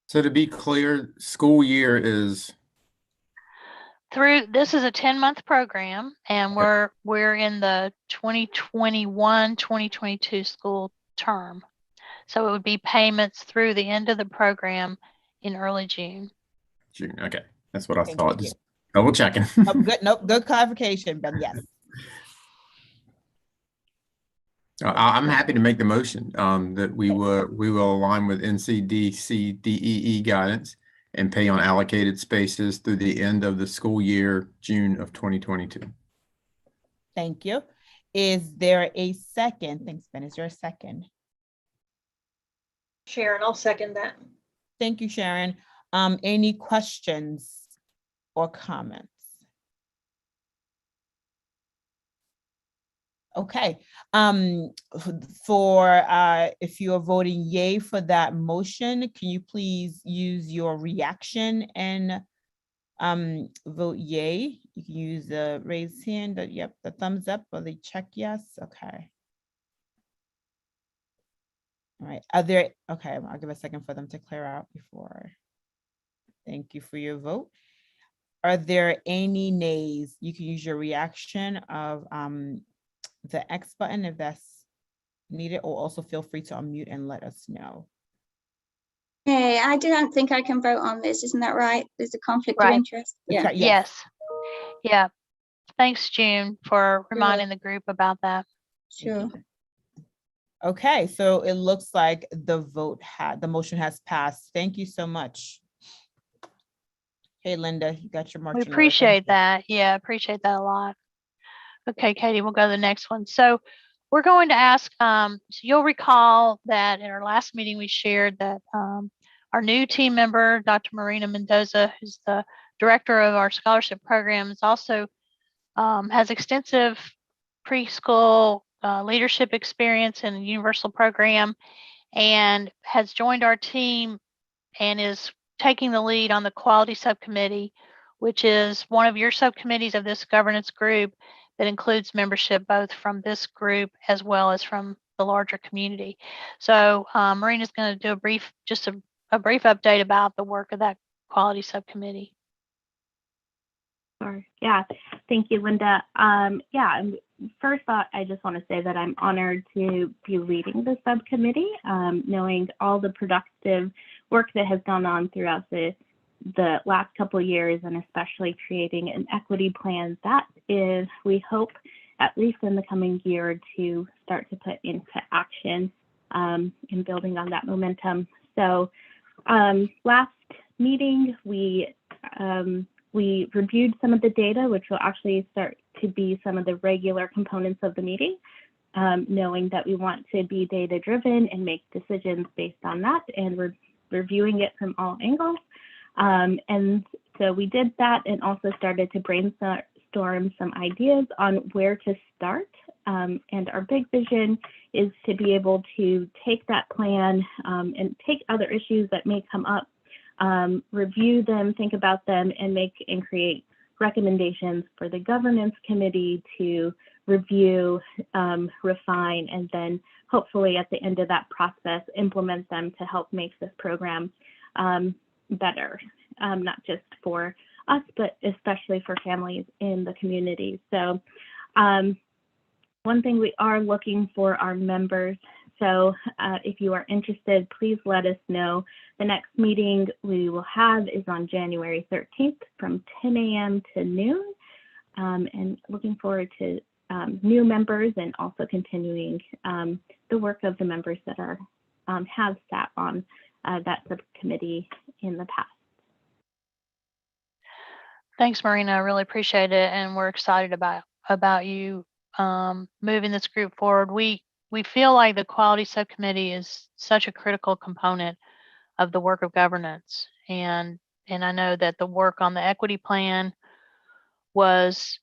So to be clear, school year is, This is a 10-month program, and we're in the 2021-2022 school term. So it would be payments through the end of the program in early June. June. Okay, that's what I Thank thought. you. Just double checking. Nope, good clarification, Ben. Yes. I'm happy to make the motion that we will align with NCDCDEE guidance and pay on allocated spaces through the end of the school year, June of 2022. Thank you. Is there a second? Thanks, Ben. Is there a second? Sharon, I'll second that. Thank you, Sharon. Any questions or comments? Okay. If you are voting yay for that motion, can you please use your reaction and vote yay? You can use the raised hand, the thumbs up, or the check yes. Okay. All right. Okay, I'll give a second for them to clear out before. Thank you for your vote. Are there any nays? You can use your reaction of the X button if that's needed, or also feel free to unmute and let us know. Hey, I don't think I can vote on this. Isn't that right? There's a conflict Right. of interest. That's Yeah. right, yes. Yeah. Thanks, June, for reminding the group about that. Sure. Okay, so it looks like the motion has passed. Thank you so much. Hey, Linda, you got your marching We order. appreciate that. Yeah, appreciate that a lot. Okay, Katie, we'll go to the next one. So we're going to ask, so you'll recall that in our last meeting, we shared that our new team member, Dr. Marina Mendoza, who's the director of our scholarship program, is also has extensive preschool leadership experience in the universal program and has joined our team and is taking the lead on the quality subcommittee, which is one of your subcommittees of this governance group that includes membership both from this group as well as from the larger community. So Marina's going to do a brief update about the work of that quality subcommittee. Sure. Yeah, thank you, Linda. First off, I just want to say that I'm honored to be leading the subcommittee, knowing all the productive work that has gone on throughout the last couple of years, and especially creating an equity plan that is, we hope, at least in the coming year or two, start to put into action in building on that momentum. So last meeting, we reviewed some of the data, which will actually start to be some of the regular components of the meeting, knowing that we want to be data driven and make decisions based on that, and we're reviewing it from all angles. And so we did that and also started to brainstorm some ideas on where to start. And our big vision is to be able to take that plan and take other issues that may come up, review them, think about them, and create recommendations for the governance committee to review, refine, and then hopefully at the end of that process, implement them to help make this program better, not just for us, but especially for families in the community. So one thing we are looking for our members. So if you are interested, please let us know. The next meeting we will have is on January 13th from 10 a.m. to noon. And looking forward to new members and also continuing the work of the members that have sat on that subcommittee in the past. Thanks, Marina. I really appreciate it. And we're excited about you moving this group forward. We feel like the quality subcommittee is such a critical component of the work of governance. And I know that the work on the equity plan was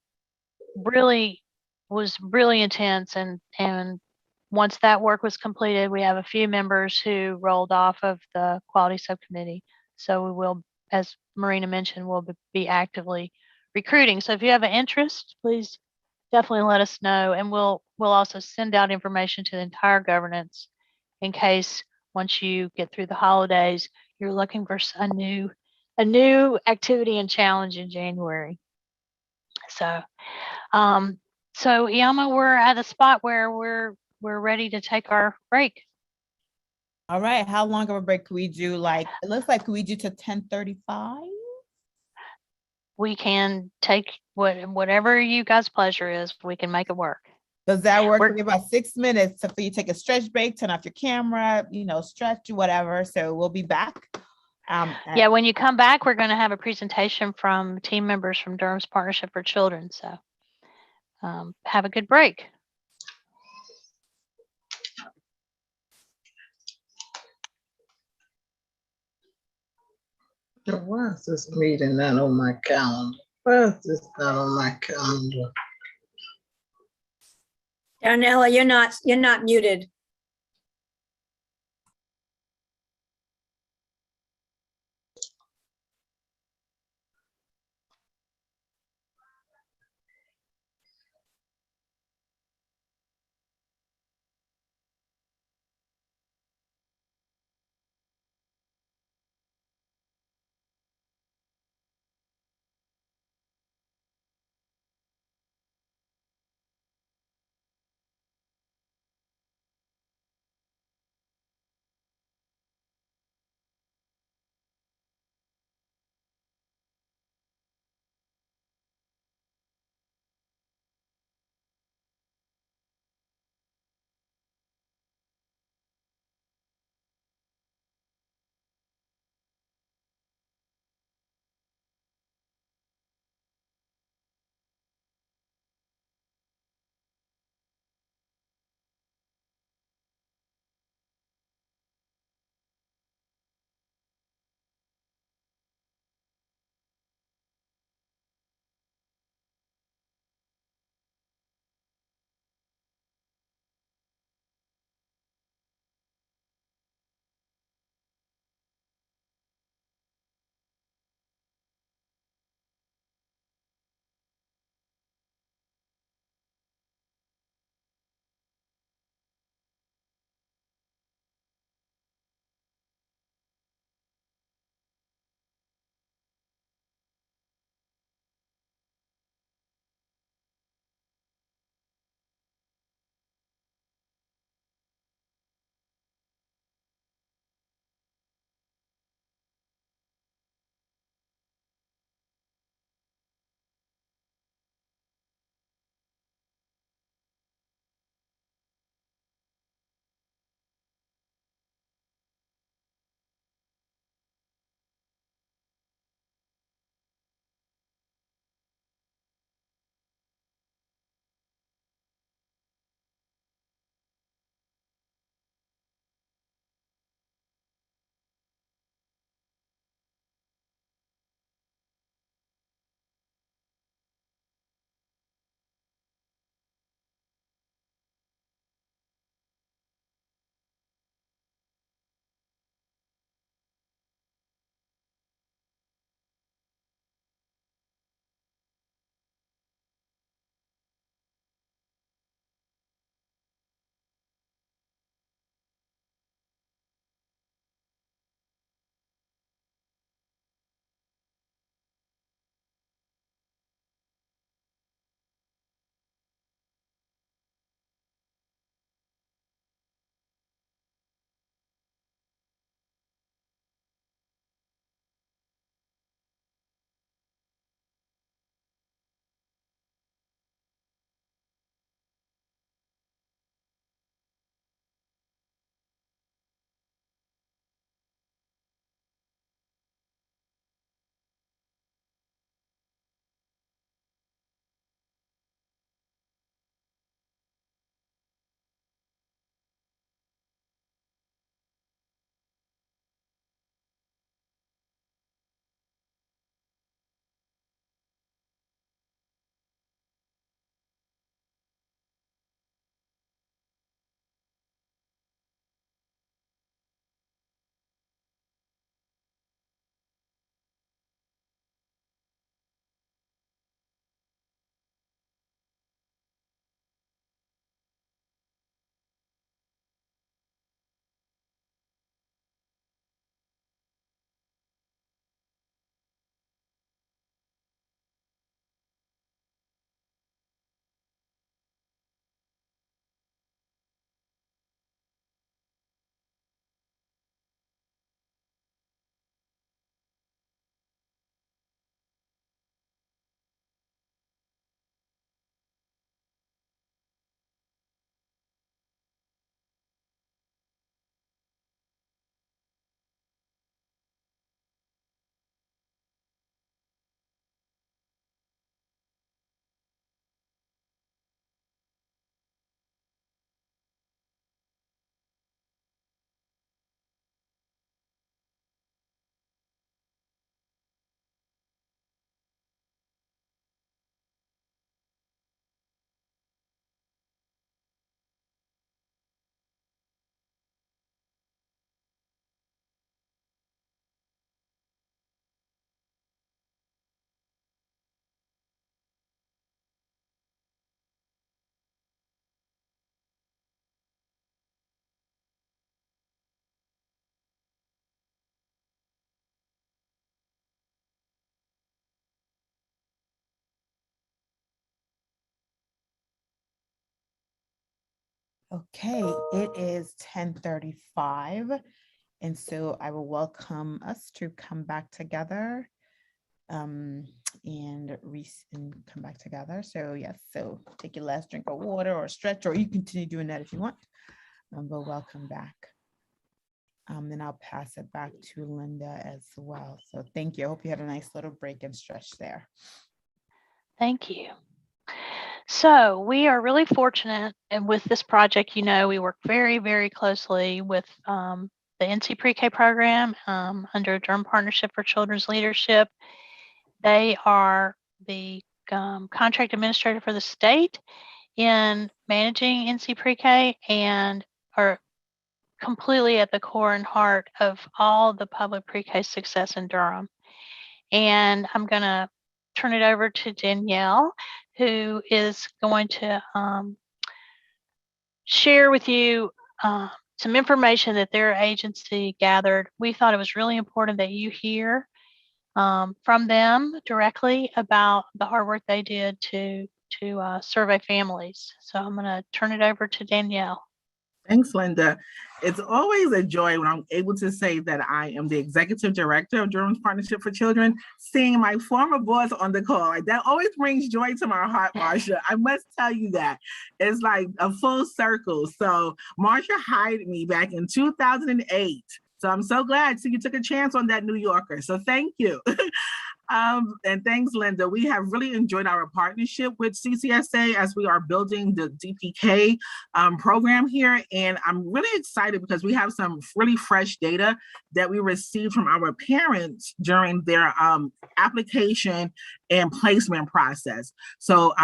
really was really intense, and once that work was completed, we have a few members who rolled off of the quality subcommittee. So we will, as Marina mentioned, we'll be actively recruiting. So if you have an interest, please definitely let us know, and we'll also send out information to the entire governance in case once you get through the holidays, you're looking for a new activity and challenge in January. So so Yama, we're at a spot where we're ready to take our break. All right. How long of a break can we do? Like, it looks like we do to 10:35. We can take whatever you guys' pleasure is. We can make it work. Does that work? We're- For you about 6 minutes so for you to take a stretch break, turn off your camera, stretch, whatever. So we'll be back. Yeah, when you come back, we're going to have a presentation from team members from Durham's Partnership for Children. So have a good break. Why is this meeting not on my calendar? Why is this not on my calendar? Darnella, you're not muted. Okay, it is 10:35. And so I will welcome us to come back together and come back together. So yes, so take your last drink of water or stretch, or you continue doing that if you want. But welcome back. Then I'll pass it back to Linda as well. So thank you. I hope you had a nice little break and stretch there. Thank you. So we are really fortunate, and with this project, we work very, very closely with the NC PreK program under Durham Partnership for Children's Leadership. They are the contract administrator for the state in managing NC PreK and are completely at the core and heart of all the public pre-K success in Durham. And I'm going to turn it over to Danielle, who is going to share with you some information that their agency gathered. We thought it was really important that you hear from them directly about the hard work they did to survey families. So I'm going to turn it over to Danielle. Thanks, Linda. It's always a joy when I'm able to say that I am the executive director of Durham's Partnership for Children. Seeing my former boss on the call, like, that always brings joy to my heart, Marsha. I must tell you that. It's like a full circle. So Marsha hired me back in 2008. So I'm so glad. So you took a chance on that New Yorker. So thank you. And thanks, Linda. We have really enjoyed our partnership with CCSA as we are building the DPK program here. And I'm really excited because we have some really fresh data that we received from our parents during their application and placement process. So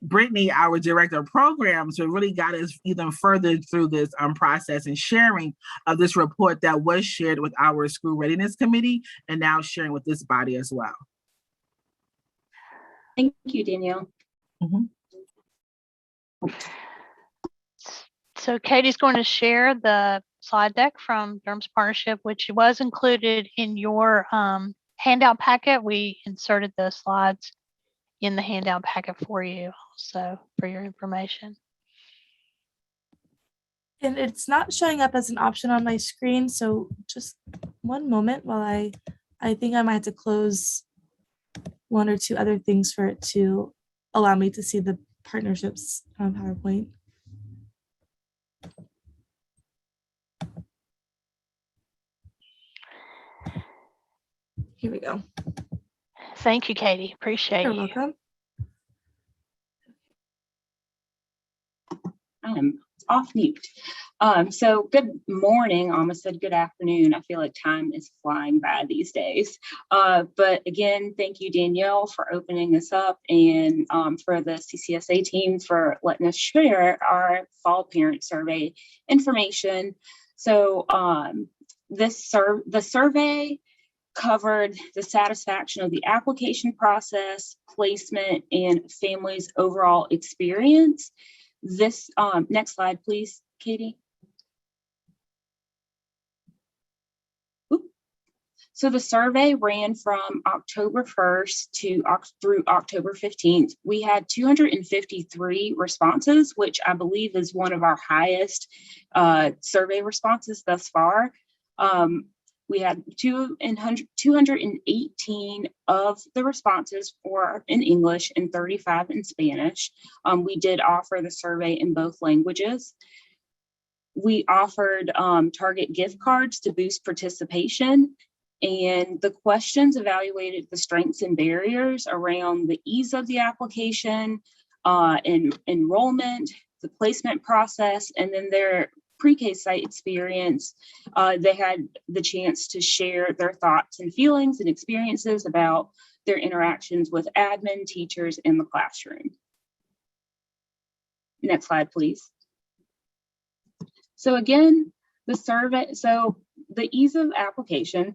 Brittany, our director of programs, really got us even further through this process and sharing of this report that was shared with our school readiness committee and now sharing with this body as well. Thank you, Danielle. So Katie's going to share the slide deck from Durham's Partnership, which was included in your handout packet. We inserted those slides in the handout packet for you also for your information. And it's not showing up as an option on my screen. So just one moment while I think I might have to close one or two other things for it to allow me to see the partnerships on PowerPoint. Here we go. Thank you, Katie. Appreciate You're you. welcome. Off mute. So good morning, almost said good afternoon. I feel like time is flying by these days. But again, thank you, Danielle, for opening this up, and for the CCSA team for letting us share our fall parent survey information. So the survey covered the satisfaction of the application process, placement, and families' overall experience. This next slide, please, Katie. Oop. So the survey ran from October 1st through October 15th. We had 253 responses, which I believe is one of our highest survey responses thus far. We had 218 of the responses were in English and 35 in Spanish. We did offer the survey in both languages. We offered Target gift cards to boost participation, and the questions evaluated the strengths and barriers around the ease of the application, and enrollment, the placement process, and then their pre-K site experience. They had the chance to share their thoughts and feelings and experiences about their interactions with admin, teachers, in the classroom. Next slide, please. So again, the survey, so the ease of application,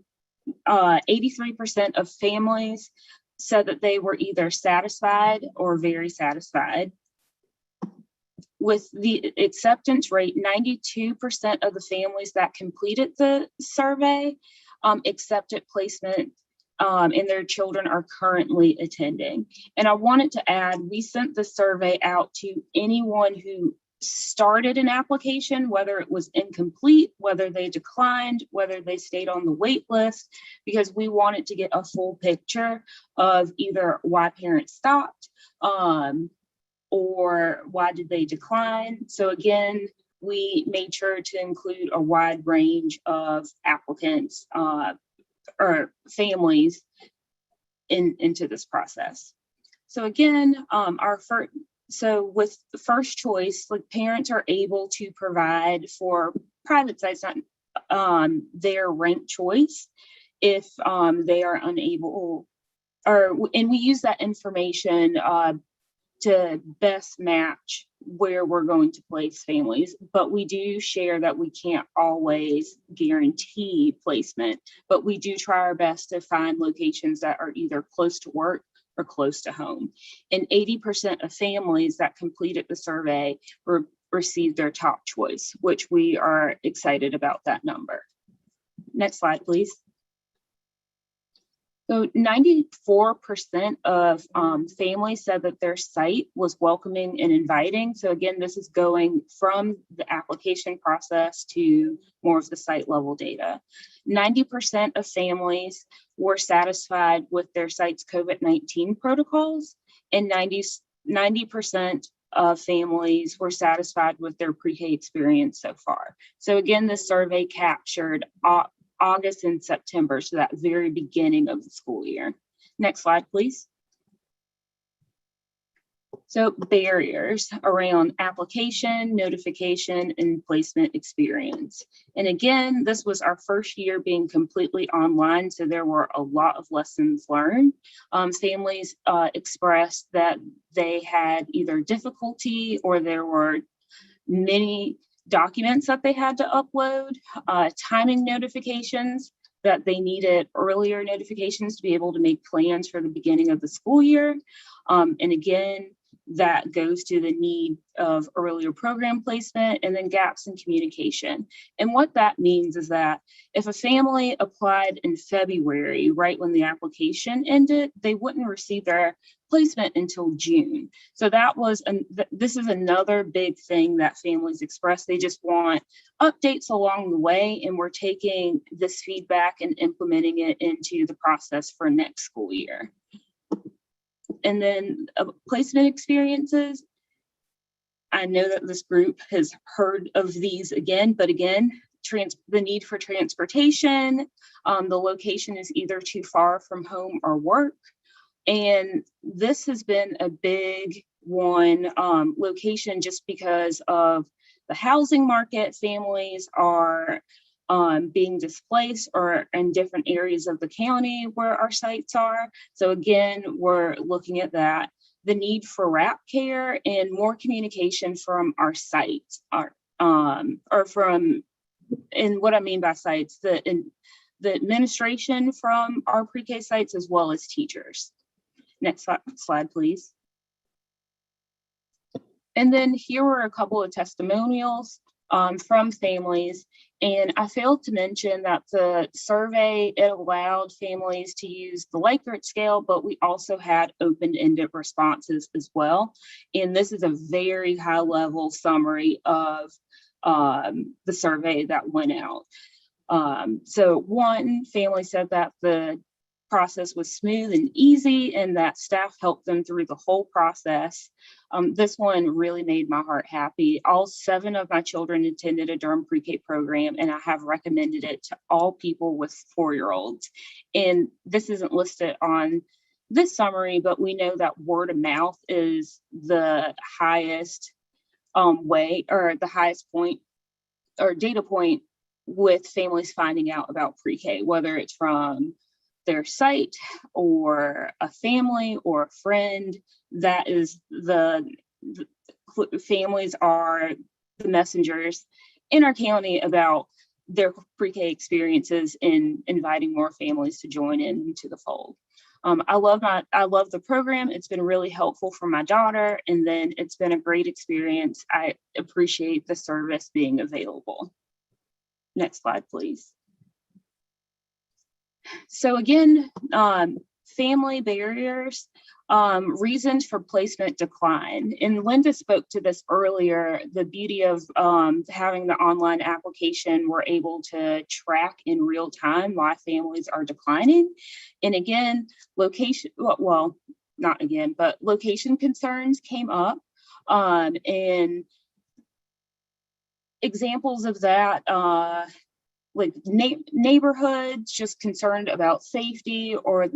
83% of families said that they were either satisfied or very satisfied. With the acceptance rate, 92% of the families that completed the survey accepted placement, and their children are currently attending. And I wanted to add, we sent the survey out to anyone who started an application, whether it was incomplete, whether they declined, whether they stayed on the wait list, because we wanted to get a full picture of either why parents stopped or why did they decline. So again, we made sure to include a wide range of applicants or families into this process. So again, so with the first choice, like parents are able to provide for private sites, not their ranked choice, if they are unable, and we use that information to best match where we're going to place families. But we do share that we can't always guarantee placement, but we do try our best to find locations that are either close to work or close to home. And 80% of families that completed the survey received their top choice, which we are excited about that number. Next slide, please. So 94% of families said that their site was welcoming and inviting. So again, this is going from the application process to more of the site level data. 90% of families were satisfied with their site's COVID-19 protocols, and 90% of families were satisfied with their pre-K experience so far. So again, this survey captured August and September, so that very beginning of the school year. Next slide, please. So barriers around application, notification, and placement experience. And again, this was our first year being completely online, so there were a lot of lessons learned. Families expressed that they had either difficulty or there were many documents that they had to upload, timing notifications, that they needed earlier notifications to be able to make plans for the beginning of the school year. And again, that goes to the need of earlier program placement, and then gaps in communication. And what that means is that if a family applied in February, right when the application ended, they wouldn't receive their placement until June. So that was, this is another big thing that families express. They just want updates along the way, and we're taking this feedback and implementing it into the process for next school year. And then placement experiences. I know that this group has heard of these again, but again, the need for transportation, the location is either too far from home or work. And this has been a big one, location, just because of the housing market. Families are being displaced or in different areas of the county where our sites are. So again, we're looking at that. The need for wrap care and more communication from our sites, and what I mean by sites, the administration from our pre-K sites as well as teachers. Next slide, please. And then here were a couple of testimonials from families. And I failed to mention that the survey, it allowed families to use the Likert scale, but we also had open-ended responses as well. And this is a very high-level summary of the survey that went out. So one family said that the process was smooth and easy, and that staff helped them through the whole process. This one really made my heart happy. All 7 of my children attended a Durham pre-K program, and I have recommended it to all people with 4-year-olds. And this isn't listed on this summary, but we know that word of mouth is the highest way, or the highest point or data point with families finding out about pre-K, whether it's from their site or a family or a friend. That is the families are the messengers in our county about their pre-K experiences in inviting more families to join into the fold. I love the program. It's been really helpful for my daughter, and then it's been a great experience. I appreciate the service being available. Next slide, please. So again, family barriers, reasons for placement decline. And Linda spoke to this earlier, the beauty of having the online application, we're able to track in real time why families are declining. And again, well, not again, but location concerns came up. And examples of that, like neighborhoods just concerned about safety or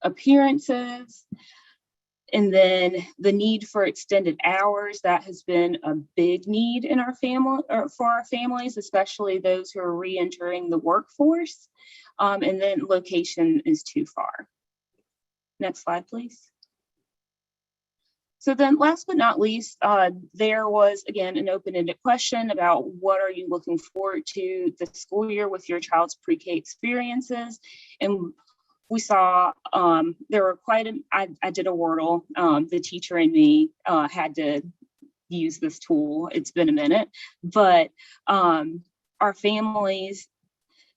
appearances. And then the need for extended hours, that has been a big need in our family, or for our families, especially those who are re-entering the workforce. And then location is too far. Next slide, please. So then last but not least, there was, again, an open-ended question about what are you looking forward to the school year with your child's pre-K experiences. And we saw there were I did a Wordle. The teacher and me had to use this tool. It's been a minute, but our families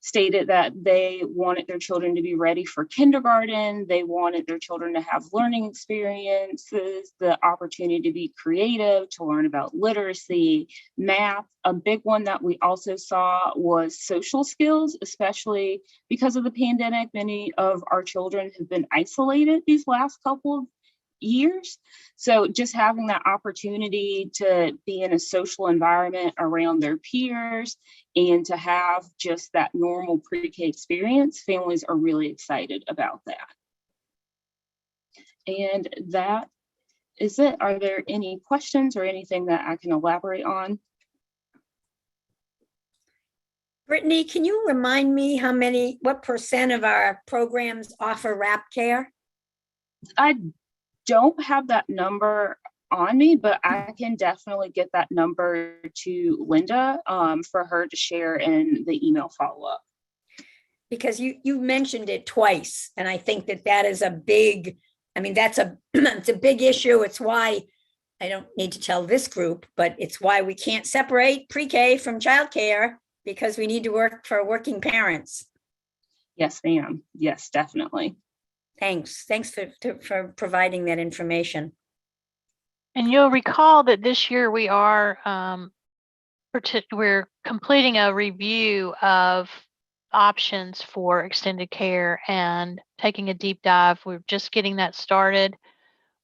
stated that they wanted their children to be ready for kindergarten. They wanted their children to have learning experiences, the opportunity to be creative, to learn about literacy, math. A big one that we also saw was social skills, especially because of the pandemic. Many of our children have been isolated these last couple of years. So just having that opportunity to be in a social environment around their peers and to have just that normal pre-K experience, families are really excited about that. And that is it. Are there any questions or anything that I can elaborate on? Brittany, can you remind me what percent of our programs offer wrap care? I don't have that number on me, but I can definitely get that number to Linda for her to share in the email follow-up. Because you mentioned it twice, and I think that is a big, that's it's a big issue. It's why I don't need to tell this group, but it's why we can't separate pre-K from childcare, because we need to work for working parents. Yes, ma'am. Yes, definitely. Thanks for providing that information. And you'll recall that this year we are we're completing a review of options for extended care and taking a deep dive. We're just getting that started.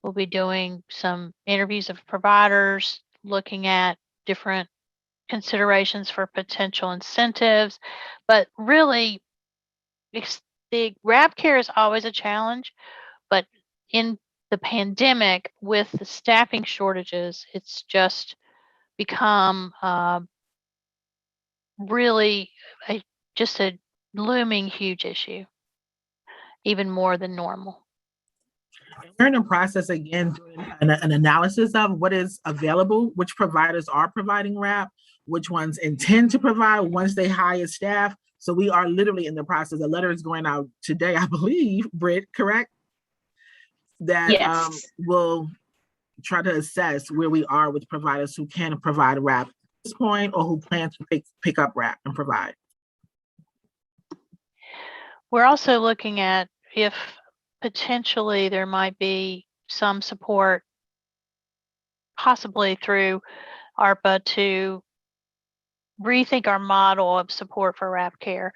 We'll be doing some interviews of providers, looking at different considerations for potential incentives, but really the wrap care is always a challenge, but in the pandemic with the staffing shortages, it's just become really just a looming huge issue, even more than normal. We're in the process again doing an analysis of what is available, which providers are providing wrap, which ones intend to provide once they hire staff. So we are literally in the process. The letter is going out today, I believe, Britt, correct? That yes. Will try to assess where we are with providers who can provide wrap at this point or who plan to pick up wrap and provide. We're also looking at if potentially there might be some support, possibly through ARPA, to rethink our model of support for wrap care.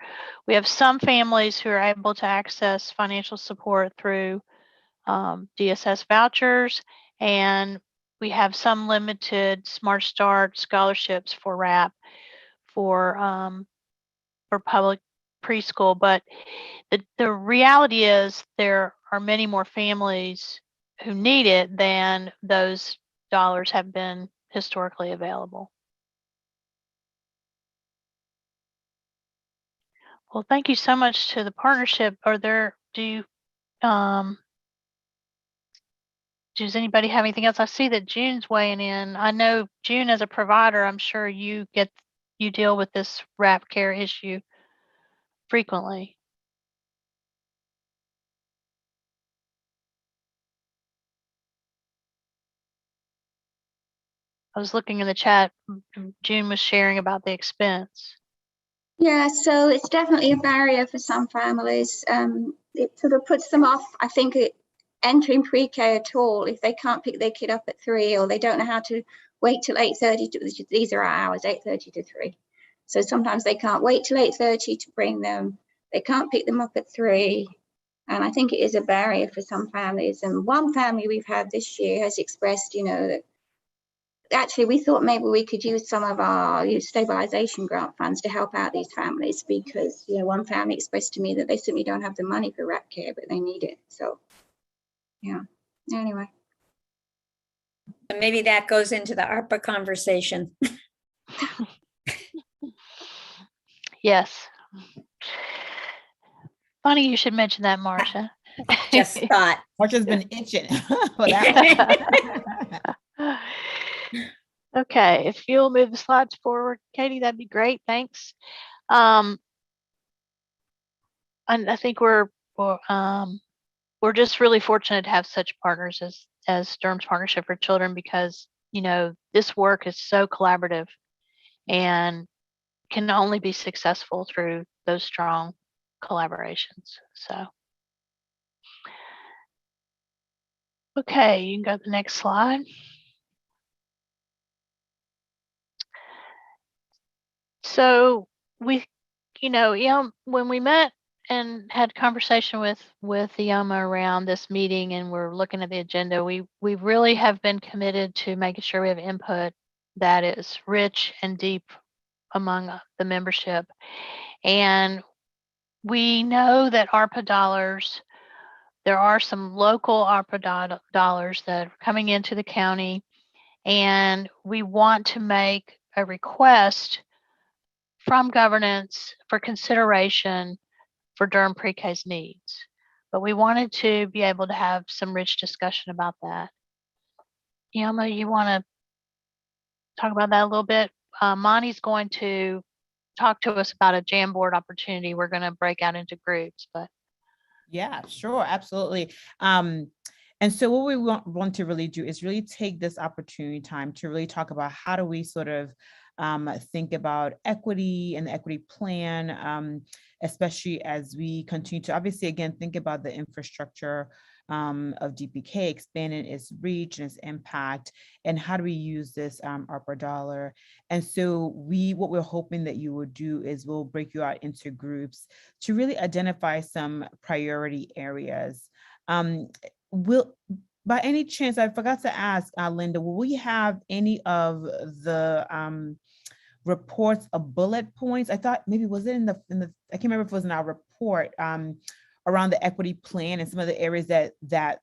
We have some families who are able to access financial support through DSS vouchers, and we have some limited Smart Start scholarships for wrap for public preschool. But the reality is there are many more families who need it than those dollars have been historically available. Well, thank you so much to the partnership. Does anybody have anything else? I see that June's weighing in. I know June, as a provider, I'm sure you deal with this wrap care issue frequently. I was looking in the chat. June was sharing about the expense. Yeah, so it's definitely a barrier for some families. It sort of puts them off, I think, entering pre-K at all if they can't pick their kid up at 3 or they don't know how to wait till 8:30. These are our hours, 8:30 to 3. So sometimes they can't wait till 8:30 to bring them. They can't pick them up at 3. And I think it is a barrier for some families. And one family we've had this year has expressed, that actually we thought maybe we could use some of our youth stabilization grant funds to help out these families because, one family expressed to me that they simply don't have the money for rat care, but they need it. So, yeah, anyway. Maybe that goes into the ARPA conversation. Yes. Funny you should mention that, Marcia. Just thought. Marcia's been itching for that one. Okay, if you'll move the slides forward, Katie, that'd be great. Thanks. And I think we're just really fortunate to have such partners as Durham's Partnership for Children because this work is so collaborative and can only be successful through those strong collaborations. So, okay, you can go to the next slide. So we, when we met and had conversation with Yama around this meeting and we're looking at the agenda, we really have been committed to making sure we have input that is rich and deep among the membership. And we know that ARPA dollars, there are some local ARPA dollars that are coming into the county, and we want to make a request from governance for consideration for Durham PreK's needs. But we wanted to be able to have some rich discussion about that. Yama, you want to talk about that a little bit? Monty's going to talk to us about a Jamboard opportunity. We're going to break out into groups, but yeah, sure, absolutely. And so what we want to really do is really take this opportunity time to really talk about how do we sort of think about equity and the equity plan, especially as we continue to obviously, again, think about the infrastructure of DPK, expanding its reach and its impact, and how do we use this ARPA dollar. And so what we're hoping that you will do is we'll break you out into groups to really identify some priority areas. By any chance, I forgot to ask, Linda, will we have any of the reports of bullet points? I thought maybe was it in the I can't remember if it was in our report around the equity plan and some of the areas that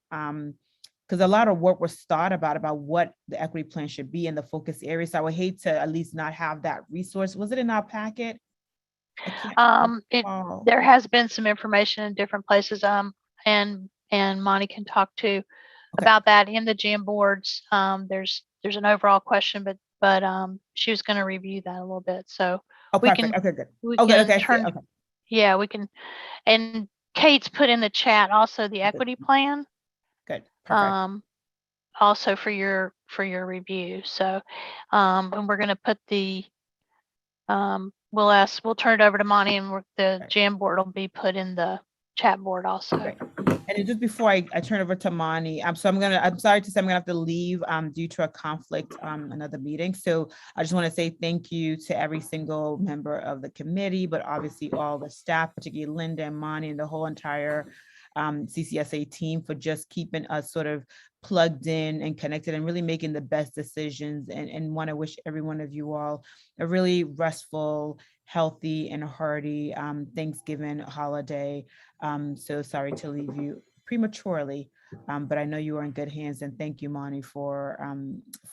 because a lot of work was thought about what the equity plan should be in the focus areas. So I would hate to at least not have that resource. Was it in our packet? There has been some information in different places. And Monty can talk to about that in the Jamboards. There's an overall question, but she was going to review that a little bit. So we perfect. can, okay, good. we Okay, can turn, yeah, we can. And Kate's put in the chat also the equity plan. Good. Perfect. Also for your review. So, and we're going to put the, we'll turn it over to Monty, and the Jamboard will be put in the chat board also. Okay. And just before I turn over to Monty, I'm sorry to say I'm gonna have to leave due to a conflict, another meeting. So I just want to say thank you to every single member of the committee, but obviously all the staff, particularly Linda and Monty and the whole entire CCSA team for just keeping us sort of plugged in and connected and really making the best decisions, and want to wish every one of you all a really restful, healthy, and hearty Thanksgiving holiday. So sorry to leave you prematurely, but I know you are in good hands, and thank you, Monty, for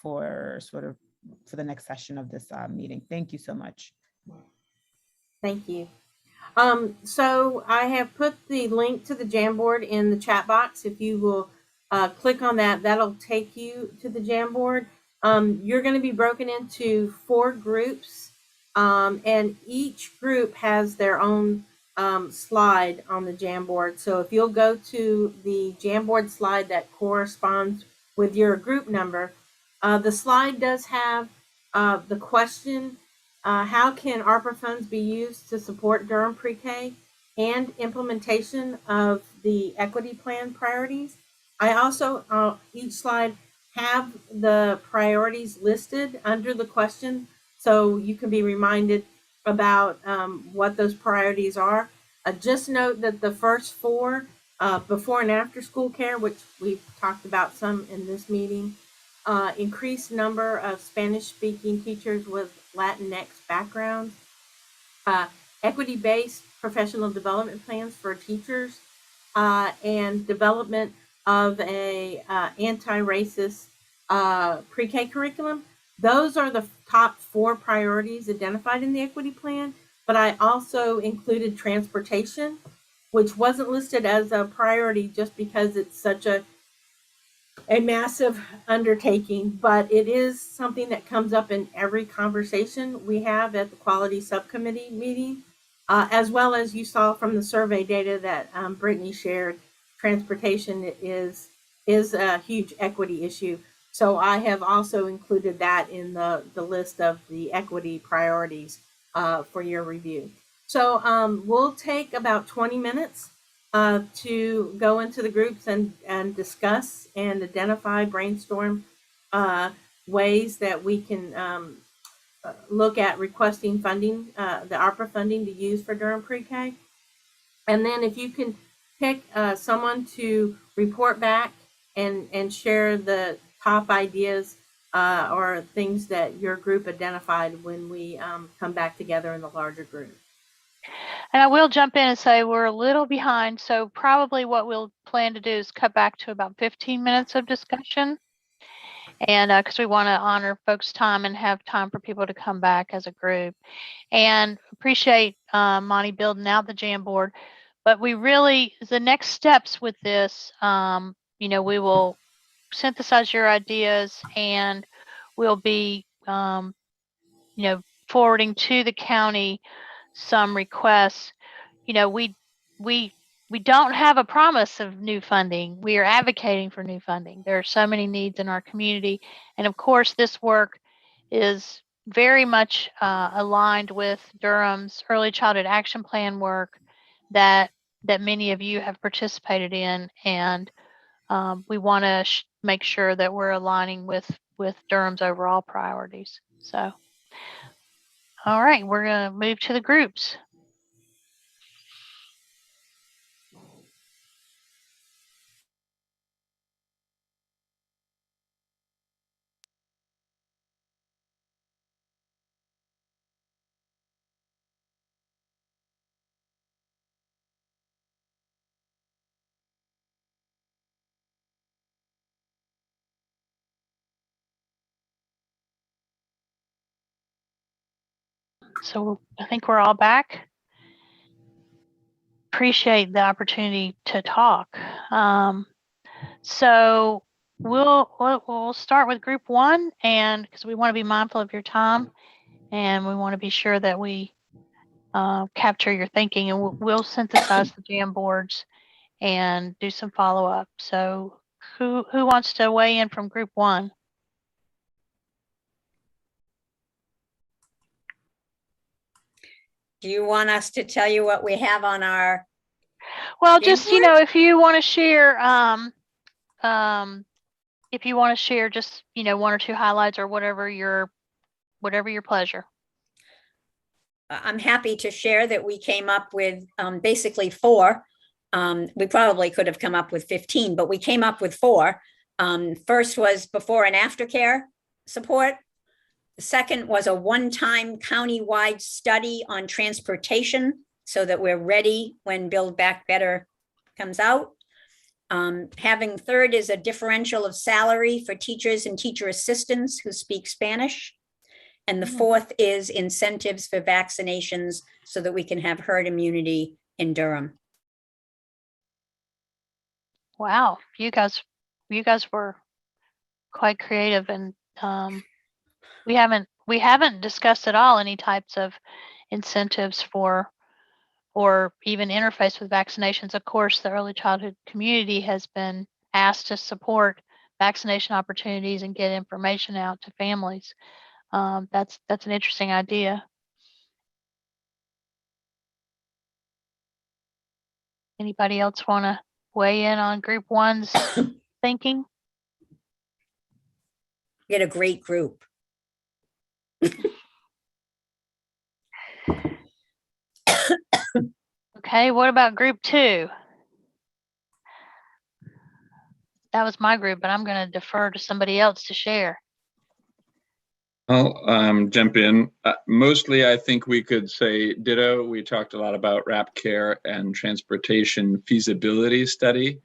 the next session of this meeting. Thank you so much. Thank you. So I have put the link to the Jamboard in the chat box. If you will click on that, that'll take you to the Jamboard. You're going to be broken into 4 groups, and each group has their own slide on the Jamboard. So if you'll go to the Jamboard slide that corresponds with your group number, the slide does have the question how can ARPA funds be used to support Durham Pre-K and implementation of the equity plan priorities? I also, each slide have the priorities listed under the question, so you can be reminded about what those priorities are. Just note that the first four, before and after school care, which we've talked about some in this meeting, increased number of Spanish-speaking teachers with Latinx backgrounds, equity-based professional development plans for teachers, and development of a anti-racist pre-K curriculum. Those are the top four priorities identified in the equity plan, but I also included transportation, which wasn't listed as a priority just because it's such a massive undertaking, but it is something that comes up in every conversation we have at the quality subcommittee meeting, as well as you saw from the survey data that Brittany shared. Transportation is a huge equity issue. So I have also included that in the list of the equity priorities for your review. So we'll take about 20 minutes to go into the groups and discuss and identify, brainstorm ways that we can look at requesting funding, the ARPA funding to use for Durham Pre-K. And then if you can pick someone to report back and share the top ideas or things that your group identified when we come back together in the larger group. And I will jump in and say we're a little behind, so probably what we'll plan to do is cut back to about 15 minutes of discussion. And because we want to honor folks' time and have time for people to come back as a group. And appreciate Monty building out the Jamboard. But we really, the next steps with this, we will synthesize your ideas and we'll be, forwarding to the county some requests. We don't have a promise of new funding. We are advocating for new funding. There are so many needs in our community. And of course, this work is very much aligned with Durham's early childhood action plan work that many of you have participated in. And we want to make sure that we're aligning with Durham's overall priorities. So, all right, we're going to move to the groups. So I think we're all back. Appreciate the opportunity to talk. So we'll start with group one, and because we want to be mindful of your time, and we want to be sure that we capture your thinking, and we'll synthesize the Jamboards and do some follow up. So who wants to weigh in from group one? Do you want us to tell you what we have on our? Well, just, if you want to share, if you want to share just, one or two highlights or whatever your pleasure. I'm happy to share that we came up with basically four. We probably could have come up with 15, but we came up with four. First was before and after care support. The second was a one-time county-wide study on transportation so that we're ready when Build Back Better comes out. Having third is a differential of salary for teachers and teacher assistants who speak Spanish. And the fourth is incentives for vaccinations so that we can have herd immunity in Durham. Wow, you guys were quite creative, and we haven't discussed at all any types of incentives for or even interface with vaccinations. Of course, the early childhood community has been asked to support vaccination opportunities and get information out to families. That's an interesting idea. Anybody else want to weigh in on group one's thinking? We had a great group. Okay, what about group two? That was my group, but I'm going to defer to somebody else to share. I'll jump in. Mostly, I think we could say ditto. We talked a lot about RAP care and transportation feasibility study.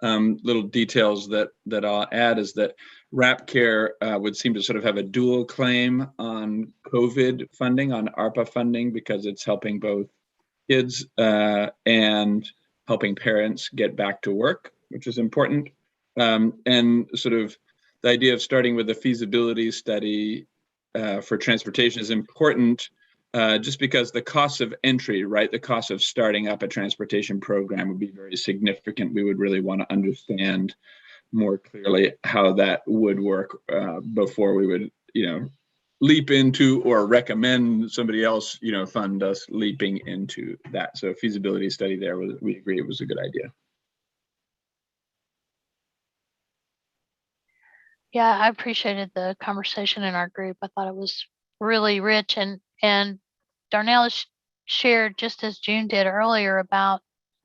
Little details that I'll add is that RAP care would seem to sort of have a dual claim on COVID funding, on ARPA funding, because it's helping both kids and helping parents get back to work, which is important. And sort of the idea of starting with a feasibility study for transportation is important just because the cost of entry, right, the cost of starting up a transportation program would be very significant. We would really want to understand more clearly how that would work before we would, leap into or recommend somebody else, fund us leaping into that. So feasibility study there, we agree it was a good idea. Yeah, I appreciated the conversation in our group. I thought it was really rich, and Darnell shared, just as June did earlier, about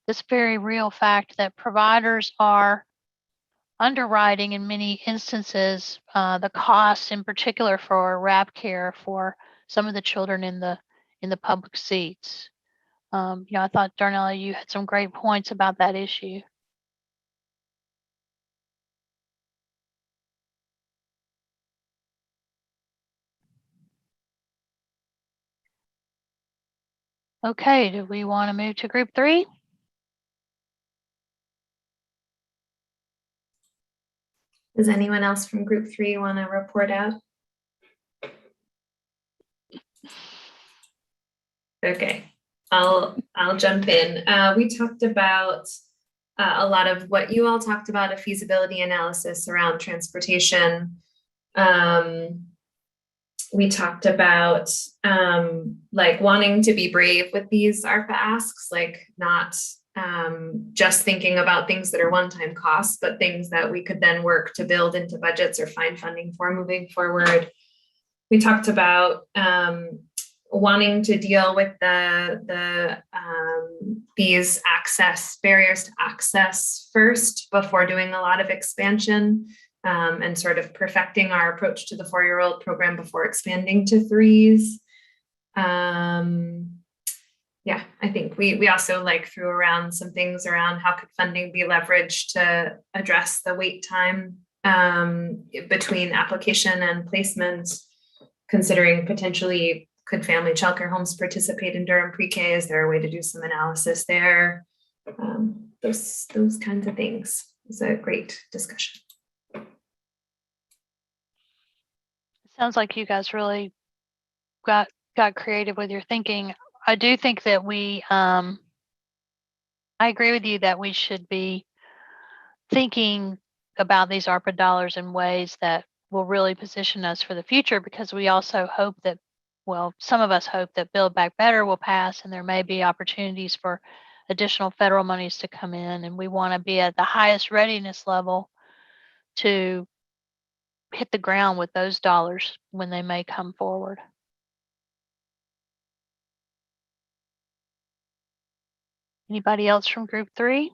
this very real fact that providers are underwriting in many instances the costs, in particular for RAP care for some of the children in the public seats. I thought, Darnell, you had some great points about that issue. Okay, do we want to move to group three? Does anyone else from group three want to report out? Okay, I'll jump in. We talked about a lot of what you all talked about, a feasibility analysis around transportation. We talked about like wanting to be brave with these ARPA asks, like not just thinking about things that are one-time costs, but things that we could then work to build into budgets or find funding for moving forward. We talked about wanting to deal with these barriers to access first before doing a lot of expansion, and sort of perfecting our approach to the 4-year-old program before expanding to 3s. Yeah, I think we also threw around some things around how could funding be leveraged to address the wait time between application and placement, considering potentially could family childcare homes participate in Durham PreK? Is there a way to do some analysis there? Those kinds of things. It's a great discussion. Sounds like you guys really got creative with your thinking. I do think that I agree with you that we should be thinking about these ARPA dollars in ways that will really position us for the future, because we also hope that, well, some of us hope that Build Back Better will pass and there may be opportunities for additional federal monies to come in, and we want to be at the highest readiness level to hit the ground with those dollars when they may come forward. Anybody else from group three?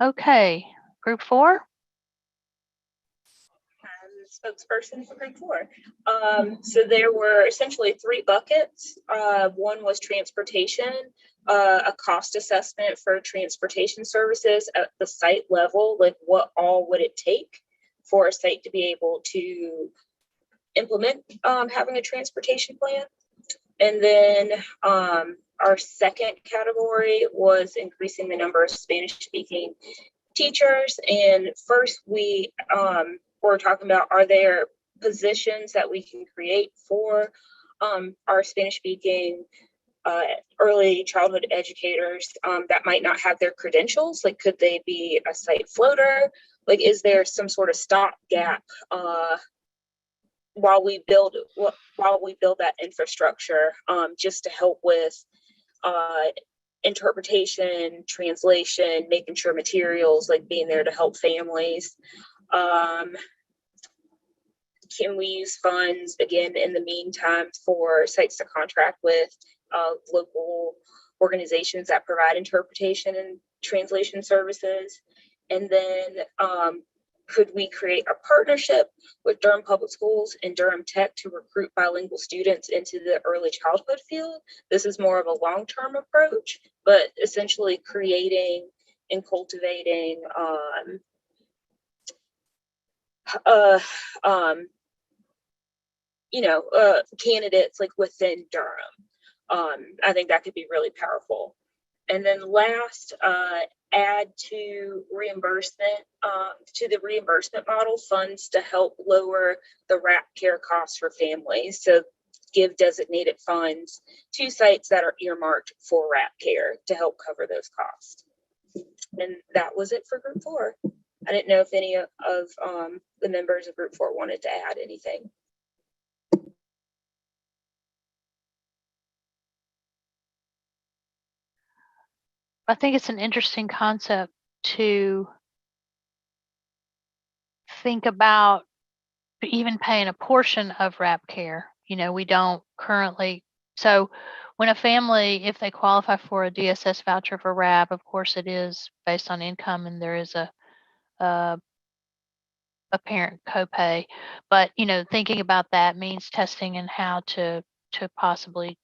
Okay, group four. Spokesperson for group 4. So there were essentially 3 buckets. One was transportation, a cost assessment for transportation services at the site level, like what all would it take for a site to be able to implement having a transportation plan. And then our second category was increasing the number of Spanish-speaking teachers. And first we're talking about, are there positions that we can create for our Spanish-speaking early childhood educators that might not have their credentials? Like, could they be a site floater? Like, is there some sort of stopgap while we build that infrastructure, just to help with interpretation, translation, making sure materials, like being there to help families. Can we use funds again in the meantime for sites to contract with local organizations that provide interpretation and translation services? And then could we create a partnership with Durham Public Schools and Durham Tech to recruit bilingual students into the early childhood field? This is more of a long-term approach, but essentially creating and cultivating candidates like within Durham. I think that could be really powerful. And then last, add to the reimbursement model funds to help lower the RAP care costs for families. So give designated funds to sites that are earmarked for RAP care to help cover those costs. And that was it for Group 4. I didn't know if any of the members of Group 4 wanted to add anything. I think it's an interesting concept to think about even paying a portion of RAP care. You know, we don't currently. So when a family, if they qualify for a DSS voucher for RAP, of course it is based on income and there is a parent copay. But, you know, thinking about that means testing and how to possibly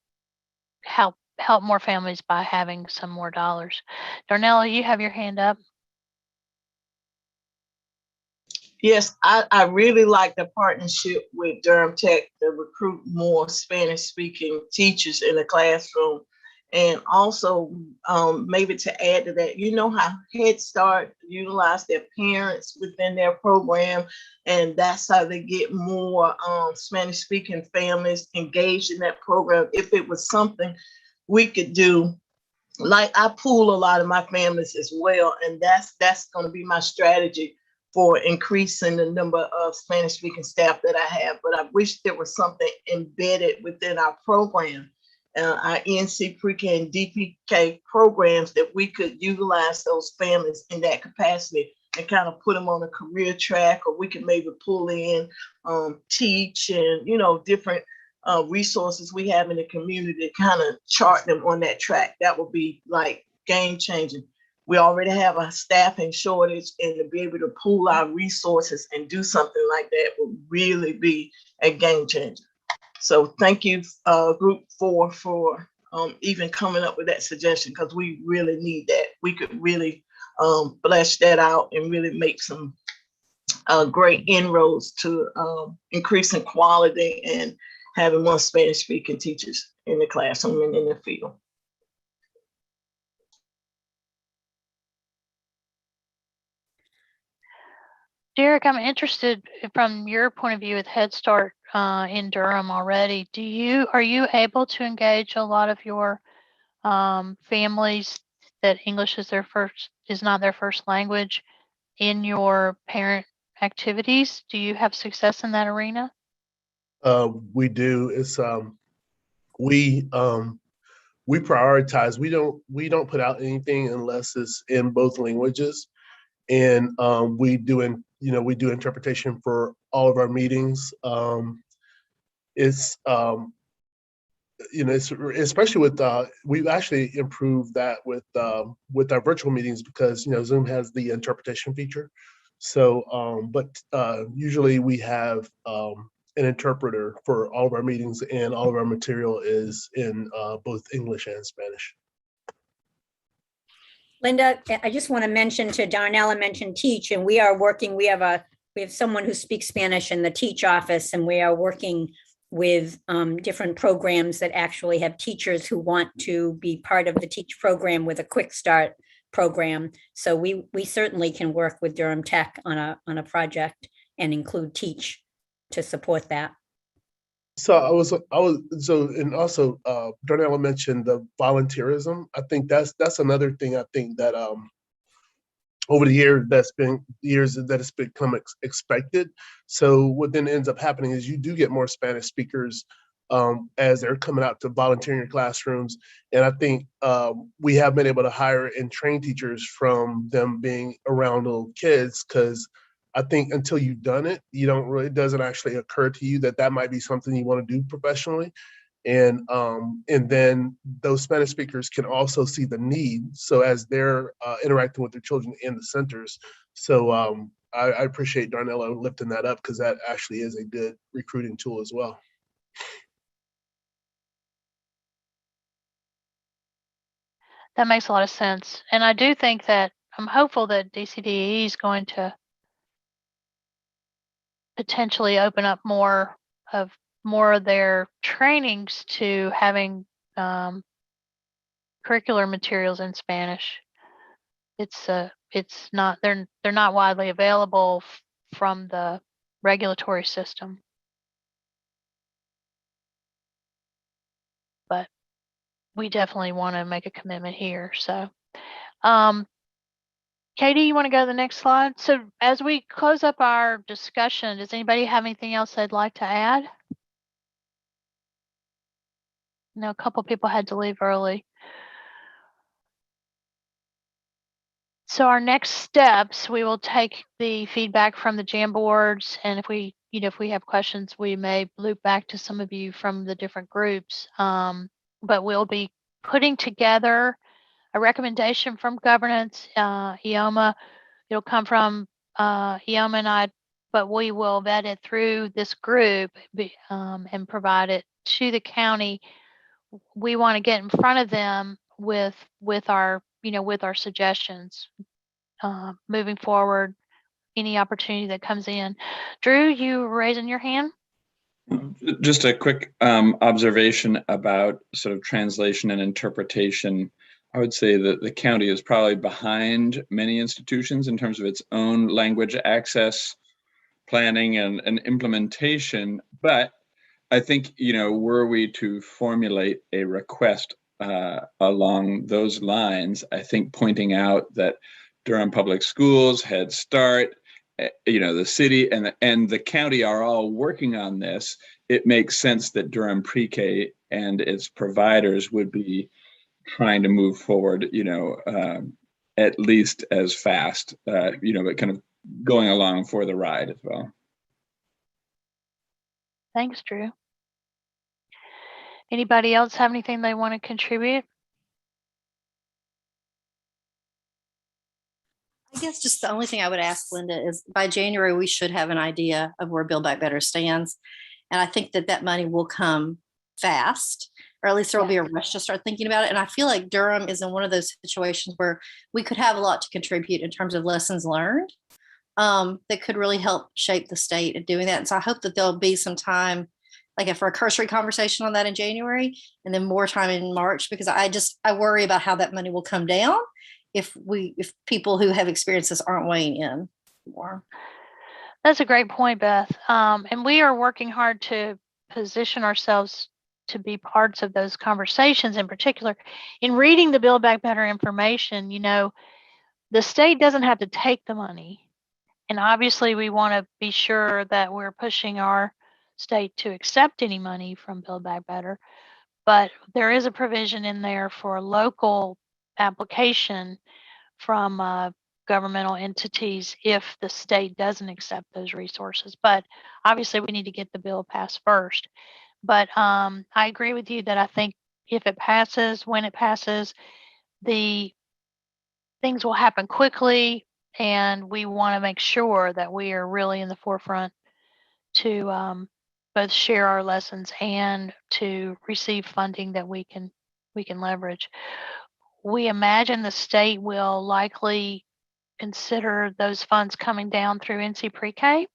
help more families by having some more dollars. Darnella, you have your hand up. Yes, I really like the partnership with Durham Tech to recruit more Spanish-speaking teachers in the classroom. And also maybe to add to that, you know how Head Start utilize their parents within their program, and that's how they get more Spanish-speaking families engaged in that program. If it was something we could do, like I pool a lot of my families as well, and that's going to be my strategy for increasing the number of Spanish-speaking staff that I have. But I wish there was something embedded within our program, our NC PreK and DPK programs, that we could utilize those families in that capacity and kind of put them on a career track, or we could maybe pull in teach and, you know, different resources we have in the community to kind of chart them on that track. That would be like game changing. We already have a staffing shortage, and to be able to pool our resources and do something like that would really be a game changer. So thank you, Group 4, for even coming up with that suggestion, because we really need that. We could really flesh that out and really make some great inroads to increasing quality and having more Spanish-speaking teachers in the classroom and in the field. Derek, I'm interested from your point of view with Head Start in Durham already. Are you able to engage a lot of your families that English is not their first language in your parent activities? Do you have success in that arena? We do. It's we prioritize. We don't put out anything unless it's in both languages, and we do interpretation for all of our meetings. It's especially with we've actually improved that with our virtual meetings, because Zoom has the interpretation feature. So but usually we have an interpreter for all of our meetings, and all of our material is in both English and Spanish. Linda, I just want to mention to Darnella mentioned Teach, and we are working, we have someone who speaks Spanish in the Teach office, and we are working with different programs that actually have teachers who want to be part of the Teach program with a Quick Start program. So we certainly can work with Durham Tech on a project and include Teach to support that. So and also Darnella mentioned the volunteerism. I think that's another thing I think that over the years that it's become expected. So what then ends up happening is you do get more Spanish speakers as they're coming out to volunteer in your classrooms. And I think we have been able to hire and train teachers from them being around little kids, because I think until you've done it, it doesn't actually occur to you that that might be something you want to do professionally. And then those Spanish speakers can also see the need. So as they're interacting with their children in the centers. So I appreciate Darnella lifting that up, because that actually is a good recruiting tool as well. That makes a lot of sense. And I do think that I'm hopeful that DCDE is going to potentially open up more of their trainings to having curricular materials in Spanish. It's not they're not widely available from the regulatory system. But we definitely want to make a commitment here. So Katie, you want to go to the next slide? So as we close up our discussion, does anybody have anything else they'd like to add? No, a couple people had to leave early. So our next steps, we will take the feedback from the Jam boards, and if we have questions, we may loop back to some of you from the different groups. But we'll be putting together a recommendation from governance. IOMA, it'll come from IOMA and I, but we will vet it through this group and provide it to the county. We want to get in front of them with our suggestions moving forward, any opportunity that comes in. Drew, you raising your hand? Just a quick observation about sort of translation and interpretation. I would say that the county is probably behind many institutions in terms of its own language access planning and implementation. But I think, were we to formulate a request along those lines, I think pointing out that Durham Public Schools, Head Start, the city and the county are all working on this, it makes sense that Durham PreK and its providers would be trying to move forward, at least as fast, but kind of going along for the ride as well. Thanks, Drew. Anybody else have anything they want to contribute? I guess just the only thing I would ask, Linda, is by January, we should have an idea of where Build Back Better stands. And I think that money will come fast, or at least there will be a rush to start thinking about it. And I feel like Durham is in one of those situations where we could have a lot to contribute in terms of lessons learned that could really help shape the state in doing that. And so I hope that there'll be some time, like for a cursory conversation on that in January, and then more time in March, because I worry about how that money will come down if people who have experienced this aren't weighing in more. That's a great point, Beth. And we are working hard to position ourselves to be parts of those conversations. In particular, in reading the Build Back Better information, the state doesn't have to take the money. And obviously we want to be sure that we're pushing our state to accept any money from Build Back Better. But there is a provision in there for local application from governmental entities if the state doesn't accept those resources. But obviously we need to get the bill passed first. But I agree with you that I think if it passes, when it passes, the things will happen quickly, and we want to make sure that we are really in the forefront to both share our lessons and to receive funding that we can leverage. We imagine the state will likely consider those funds coming down through NC PreK.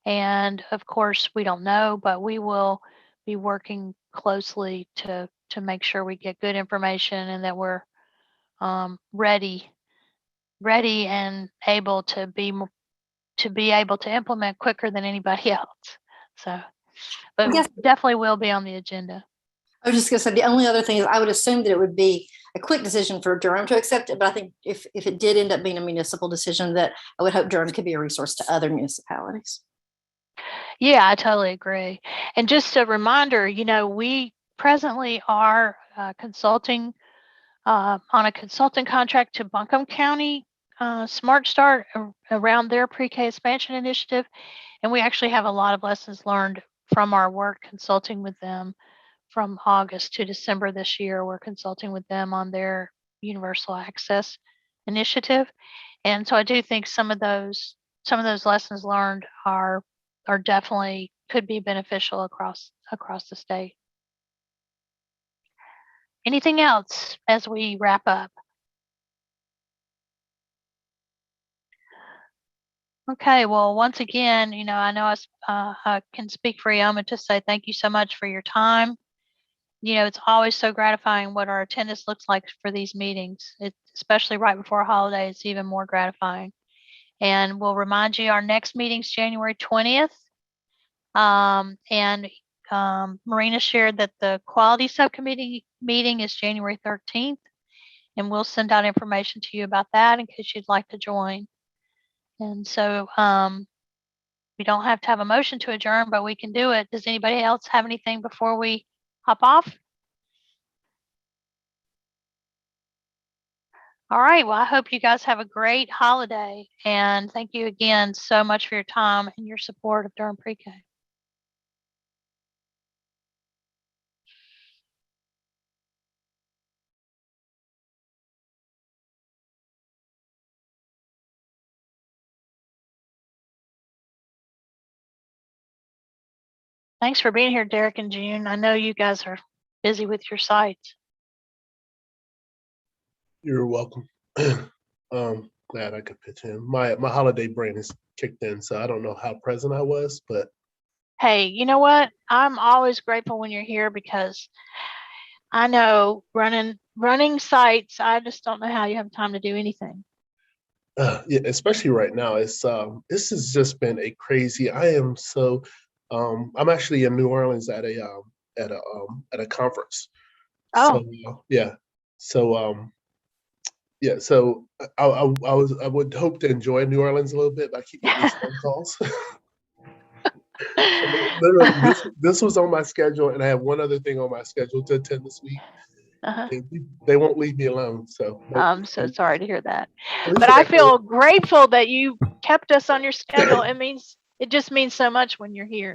And of course, we don't know, but we will be working closely to make sure we get good information and that we're ready and able to be able to implement quicker than anybody else. So, but definitely will be on the agenda. I was just going to say, the only other thing is I would assume that it would be a quick decision for Durham to accept it, but I think if it did end up being a municipal decision, that I would hope Durham could be a resource to other municipalities. Yeah, I totally agree. And just a reminder, we presently are consulting on a consulting contract to Buncombe County Smart Start around their pre-K expansion initiative. And we actually have a lot of lessons learned from our work consulting with them from August to December this year. We're consulting with them on their universal access initiative. And so I do think some of those lessons learned are definitely could be beneficial across the state. Anything else as we wrap up? Okay, well, once again, I know I can speak for Yoma to say thank you so much for your time. It's always so gratifying what our attendance looks like for these meetings. Especially right before a holiday, it's even more gratifying. And we'll remind you our next meeting's January 20th. And Marina shared that the quality subcommittee meeting is January 13th. And we'll send out information to you about that in case you'd like to join. And so we don't have to have a motion to adjourn, but we can do it. Does anybody else have anything before we hop off? All right. Well, I hope you guys have a great holiday. And thank you again so much for your time and your support of Durham PreK. Thanks for being here, Derek and June. I know you guys are busy with your sites. You're welcome. Glad I could pitch in. My holiday brain is kicked in, so I don't know how present I was, but Hey, you know what? I'm always grateful when you're here because I know running sites, I just don't know how you have time to do anything. yeah, especially right now, this has just been a crazy. I am so. I'm actually in New Orleans at a conference. Oh. So yeah. So yeah. So I would hope to enjoy New Orleans a little bit, but I keep getting these phone calls. Literally, this was on my schedule, and I have one other thing on my schedule to attend this week. They won't leave me alone. So I'm so sorry to hear that. least But I I got feel grateful that you kept us on your schedule. It just means so much when you're here.